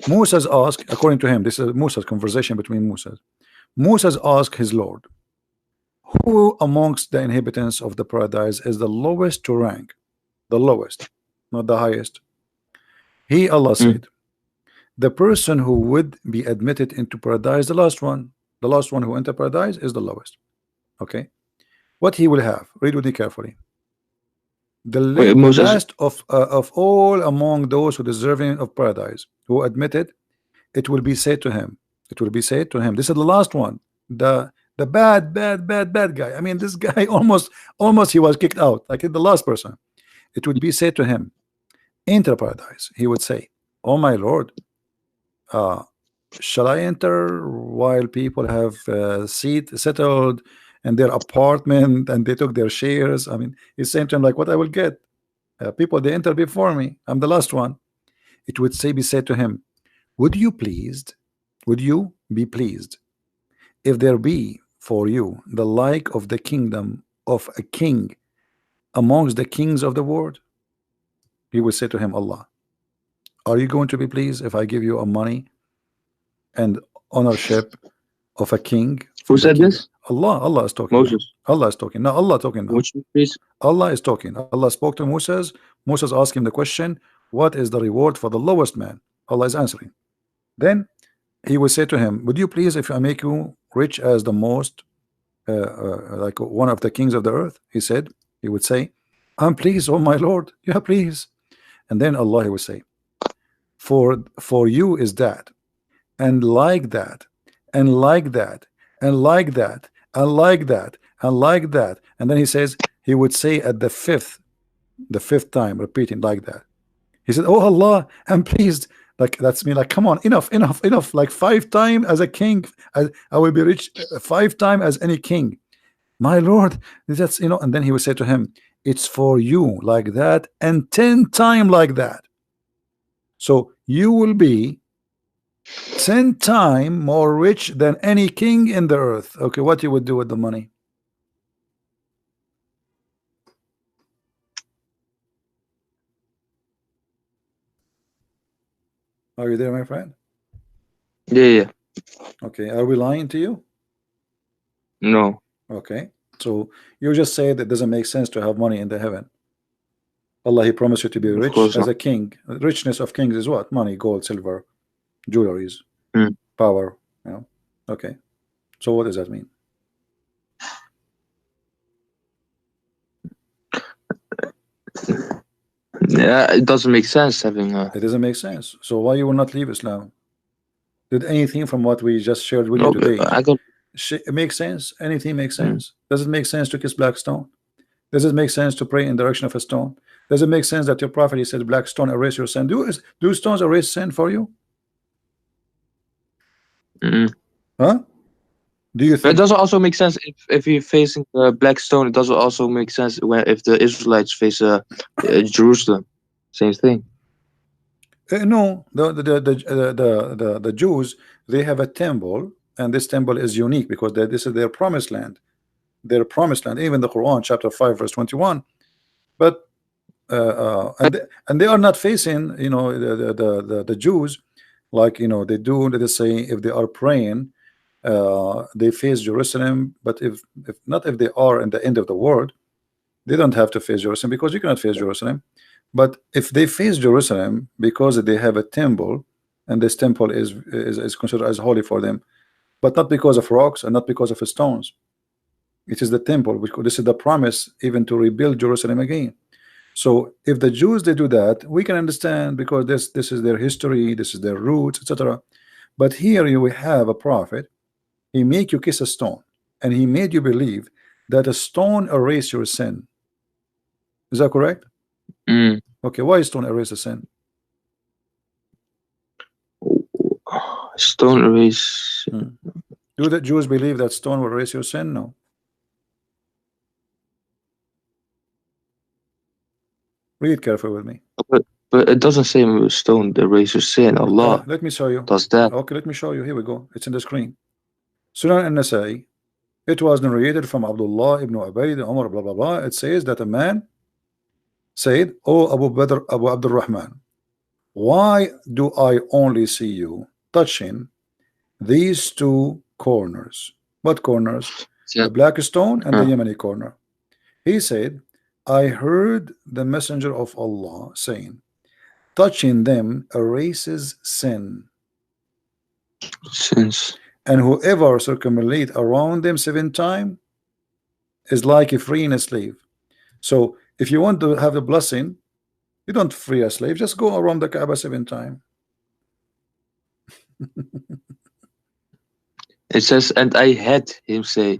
Moses asked, according to him, this is Moses' conversation between Moses. Moses asked his Lord, who amongst the inhabitants of the paradise is the lowest to rank? The lowest, not the highest. He, Allah said, the person who would be admitted into paradise, the last one who entered paradise is the lowest. Okay. What he will have, read with me carefully. The Moses- last of all among those who deserving of paradise, who admitted, it will be said to him. It will be said to him. This is the last one. The bad guy. I mean, this guy almost he was kicked out. Like the last person. It would be said to him, enter paradise. He would say, oh my Lord, shall I enter while people have seat settled in their apartment and they took their shares? I mean, he's saying to him like, what I will get? People they enter before me. I'm the last one. It would be said to him, would you be pleased if there be for you the like of the kingdom of a king amongst the kings of the world? He would say to him, Allah, are you going to be pleased if I give you a money and ownership of a king? Who said this? Allah is talking. Moses. Allah is talking. Now Allah talking now. Would you please? Allah is talking. Allah spoke to Moses. Moses asked him the question, what is the reward for the lowest man? Allah is answering. Then he will say to him, would you please if I make you rich as the most like one of the kings of the earth? He would say, I'm pleased, oh my Lord. Yeah, please. And then Allah will say, for you is that, and like that, and like that, and like that, and like that, and like that. And then he would say at the fifth time, repeating like that. He said, oh Allah, I'm pleased. Like that's me, like come on, enough. Like 5 times as a king, I will be rich 5 times as any king. My Lord, that's and then he would say to him, it's for you like that, and 10 times like that. So you will be 10 times more rich than any king in the earth. Okay, what you would do with the money? Are you there, my friend? Yeah. Okay, are we lying to you? No. Okay, so you just say that it doesn't make sense to have money in the heaven. Allah, he promised you to be rich as a king. Richness of kings is what? Money, gold, silver, jewelries, power. Okay, so what does that mean? Yeah, it doesn't make sense having a. It doesn't make sense. So why you will not leave Islam? Did anything from what we just shared with you today it makes sense? Anything makes sense? Does it make sense to kiss black stone? Does it make sense to pray in the direction of a stone? Does it make sense that your prophet he said black stone erase your sin? Do stones erase sin for you? Huh? Do you think it doesn't also make sense if you're facing black stone? It doesn't also make sense if the Israelites face Jerusalem. Same thing. No, the Jews, they have a temple, and this temple is unique because this is their promised land. Their promised land, even the Quran chapter 5 verse 21. But and they are not facing, you know, the Jews, like, you know, they do. Let us say if they are praying, they face Jerusalem. But if not, if they are in the end of the world, they don't have to face Jerusalem, because you cannot face Jerusalem. But if they face Jerusalem because they have a temple, and this temple is considered as holy for them, but not because of rocks and not because of stones. It is the temple, which this is the promise even to rebuild Jerusalem again. So if the Jews they do that, we can understand, because this is their history, this is their roots, etc. But here you have a prophet. He make you kiss a stone, and he made you believe that a stone erase your sin. Is that correct? Mm. Okay, why stone erase a sin? Stone erase. Do the Jews believe that stone will erase your sin? No. Read carefully with me. But it doesn't say stone erase your sin. Allah Let me show you. does that. Okay, let me show you. Here we go. It's in the screen. Sunan al-Nasai. It was narrated from Abdullah ibn Ubayd, Umar, blah blah blah. It says that a man said, "Oh Abu Abdul Rahman, why do I only see you touching these two corners?" What corners? Yeah. The black stone and the Yemeni corner. He said, I heard the messenger of Allah saying, touching them erases sin, Sins. and whoever circumambulate around them 7 times is like a freeing a slave. So if you want to have the blessing, you don't free a slave, just go around the Kaaba 7 times. It says, and I had him say.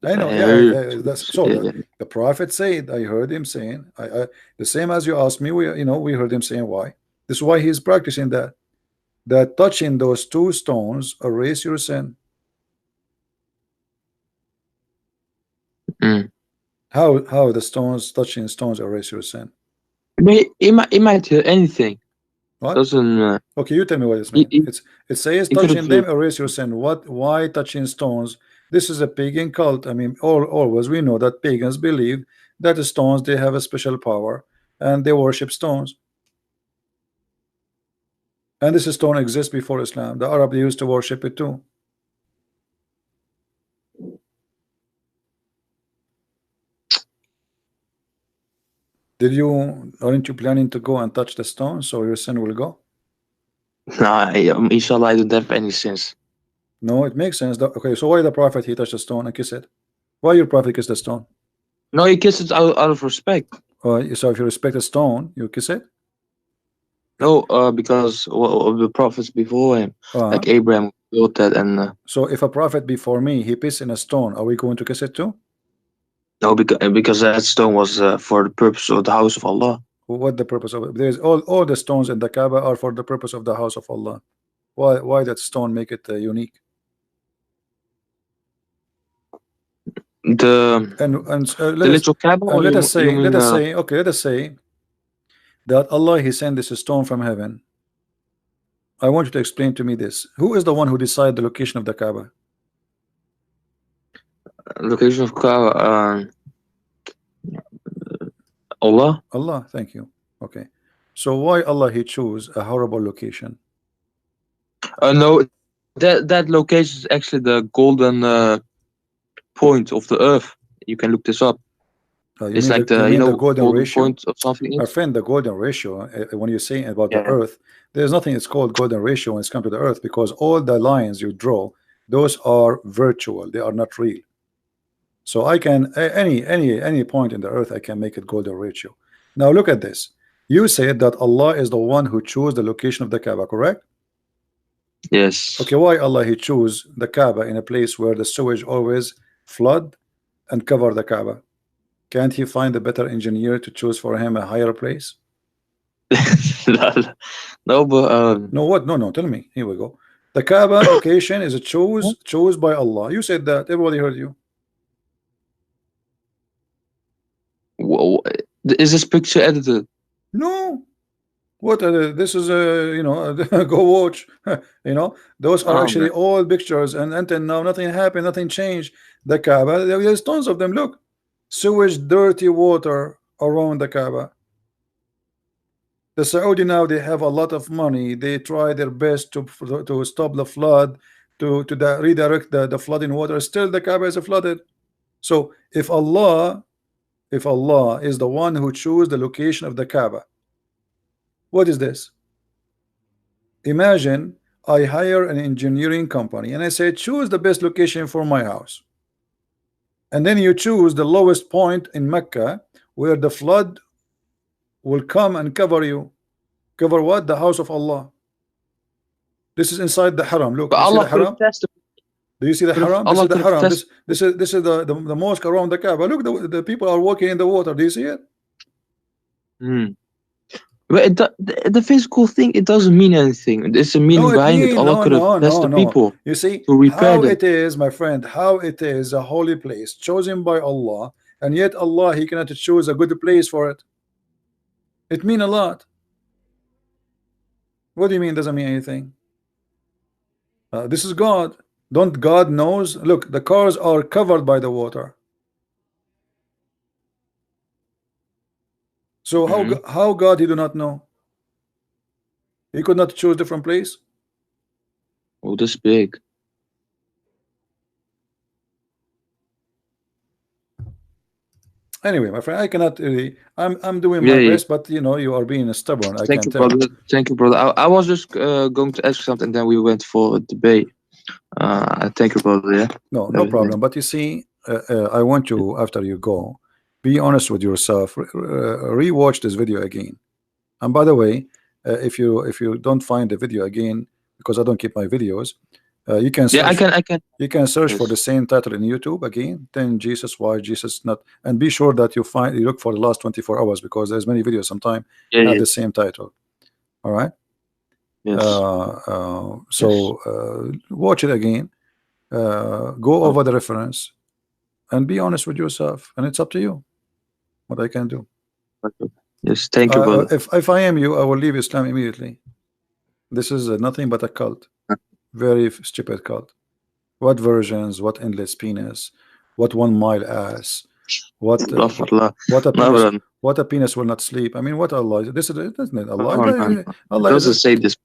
I know, I yeah, heard- that's so. yeah. The prophet said, I heard him saying, the same as you asked me. We heard him saying why. This is why he's practicing that touching those two stones erase your sin. Mm. How the stones touching stones erase your sin? It might hear anything. What? Doesn't Okay, you tell me what this means. It says it touching could've them erase your sin. Why touching stones? This is a pagan cult. I mean, always we know that pagans believe that the stones they have a special power and they worship stones. And this stone exists before Islam. The Arab they used to worship it too. Aren't you planning to go and touch the stone so your sin will go? Nah, inshallah, I don't have any sins. No, it makes sense. Okay, so why the prophet he touched the stone and kiss it? Why your prophet kiss the stone? No, he kisses out of respect. So if you respect a stone, you kiss it? No, because of the prophets before him, like Abraham built that, and so if a prophet before me he pissed in a stone, are we going to kiss it too? no, because that stone was for the purpose of the house of Allah. What the purpose of it? There's all the stones in the Kaaba are for the purpose of the house of Allah. Why that stone make it unique? The little Kaaba. Let us say that Allah he sent this stone from heaven. I want you to explain to me this. Who is the one who decided the location of the Kaaba? Location of Kaaba. Allah. Allah, thank you. Okay, so why Allah he chose a horrible location? No, that location is actually the golden point of the earth. You can look this up. It's like the golden ratio point of something. Our friend, the golden ratio. When you're saying about the earth, there's nothing it's called golden ratio when it's come to the earth, because all the lines you draw, those are virtual. They are not real. So I can any point in the earth I can make it golden ratio. Now look at this. You said that Allah is the one who chose the location of the Kaaba, correct? Yes. Okay, why Allah he chose the Kaaba in a place where the sewage always flood and cover the Kaaba? Can't he find a better engineer to choose for him a higher place? No, but no, what? No, tell me. Here we go. The Kaaba location is chose by Allah. You said that. Everybody heard you. Is this picture edited? No. What? This is go watch. Those are actually all pictures, and until now nothing happened, nothing changed. The Kaaba, there's tons of them. Look, sewage, dirty water around the Kaaba. The Saudi now, they have a lot of money. They try their best to stop the flood, to redirect the flooding water. Still, the Kaaba is flooded. So if Allah is the one who chose the location of the Kaaba, what is this? Imagine I hire an engineering company and I say, choose the best location for my house. And then you choose the lowest point in Mecca where the flood will come and cover you. Cover what? The house of Allah. This is inside the haram. Look, But you see Allah the could haram? have tested. Do you see the Could have- haram? This Allah is the could have haram. tested. This is the mosque around the Kaaba. Look, the people are walking in the water. Do you see it? But the physical thing, it doesn't mean anything. It's a meaning behind it. Allah could have tested people You see to repair how them. it is, my friend, how it is a holy place chosen by Allah, and yet Allah, He cannot choose a good place for it. It means a lot. What do you mean doesn't mean anything? This is God. Don't God knows? Look, the cars are covered by the water. So how God He do not know? He could not choose different place. Oh, this big. Anyway, my friend, I cannot really. I'm doing my best, but you know, you are being stubborn. I can't tell. Brother. Thank you, brother. I was just going to ask something, then we went for a debate. Thank you, brother. Yeah. No problem. But you see, I want you, after you go, be honest with yourself. Rewatch this video again. And by the way, if you don't find the video again, because I don't keep my videos, you can search, I can. You can search for the same title in YouTube again. Then Jesus, why Jesus not? And be sure that you look for the last 24 hours, because there's many videos sometimes have the same title. All right. Yes. Watch it again. Go over the reference and be honest with yourself, and it's up to you what I can do. Yes, thank you, brother. If I am you, I will leave Islam immediately. This is nothing but a cult, very stupid cult. What versions? What endless penis? What 1 mile ass? What a penis will not sleep? I mean, what Allah? This is isn't it Allah? Allah doesn't say this.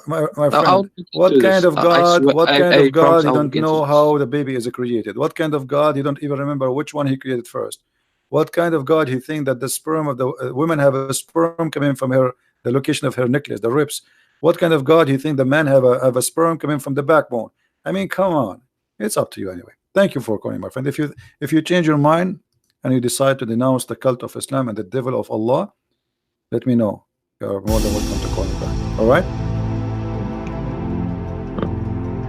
My friend, what kind of God? What kind of God? You don't know how the baby is created. What kind of God? You don't even remember which one He created first. What kind of God He think that the sperm of the women have a sperm coming from the location of her necklace, the ribs? What kind of God He think the man have a sperm coming from the backbone? I mean, come on. It's up to you anyway. Thank you for calling, my friend. If you change your mind and you decide to denounce the cult of Islam and the devil of Allah, let me know. You're more than welcome to call me back. All right.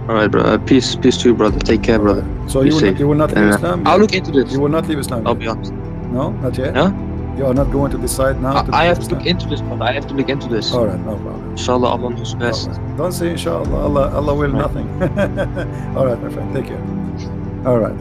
All right, bro. Peace to you, brother. Take care, brother. So you will not leave Islam? I'll look into this. You will not leave Islam? I'll be honest. No, not yet. No. You are not going to decide now. I have to look into this, brother. I have to look into this. All right, no problem. Inshallah, Allah knows best. Right. Don't say inshallah. Allah will nothing. All right, my friend. Take care. All right.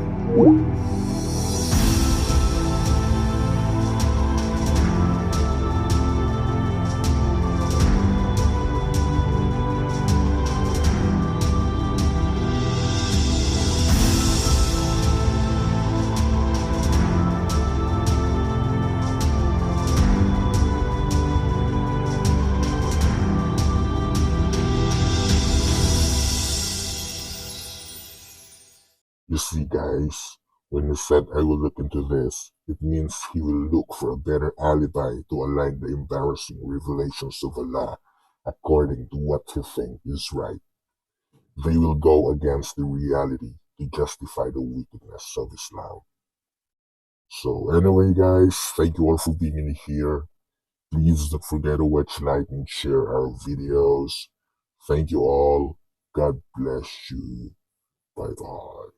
You see, guys, when he said I will look into this, it means he will look for a better alibi to align the embarrassing revelations of Allah according to what he thinks is right. They will go against the reality to justify the wickedness of Islam. So anyway, guys, thank you all for being in here. Please don't forget to watch, like, and share our videos. Thank you all. God bless you. Bye-bye.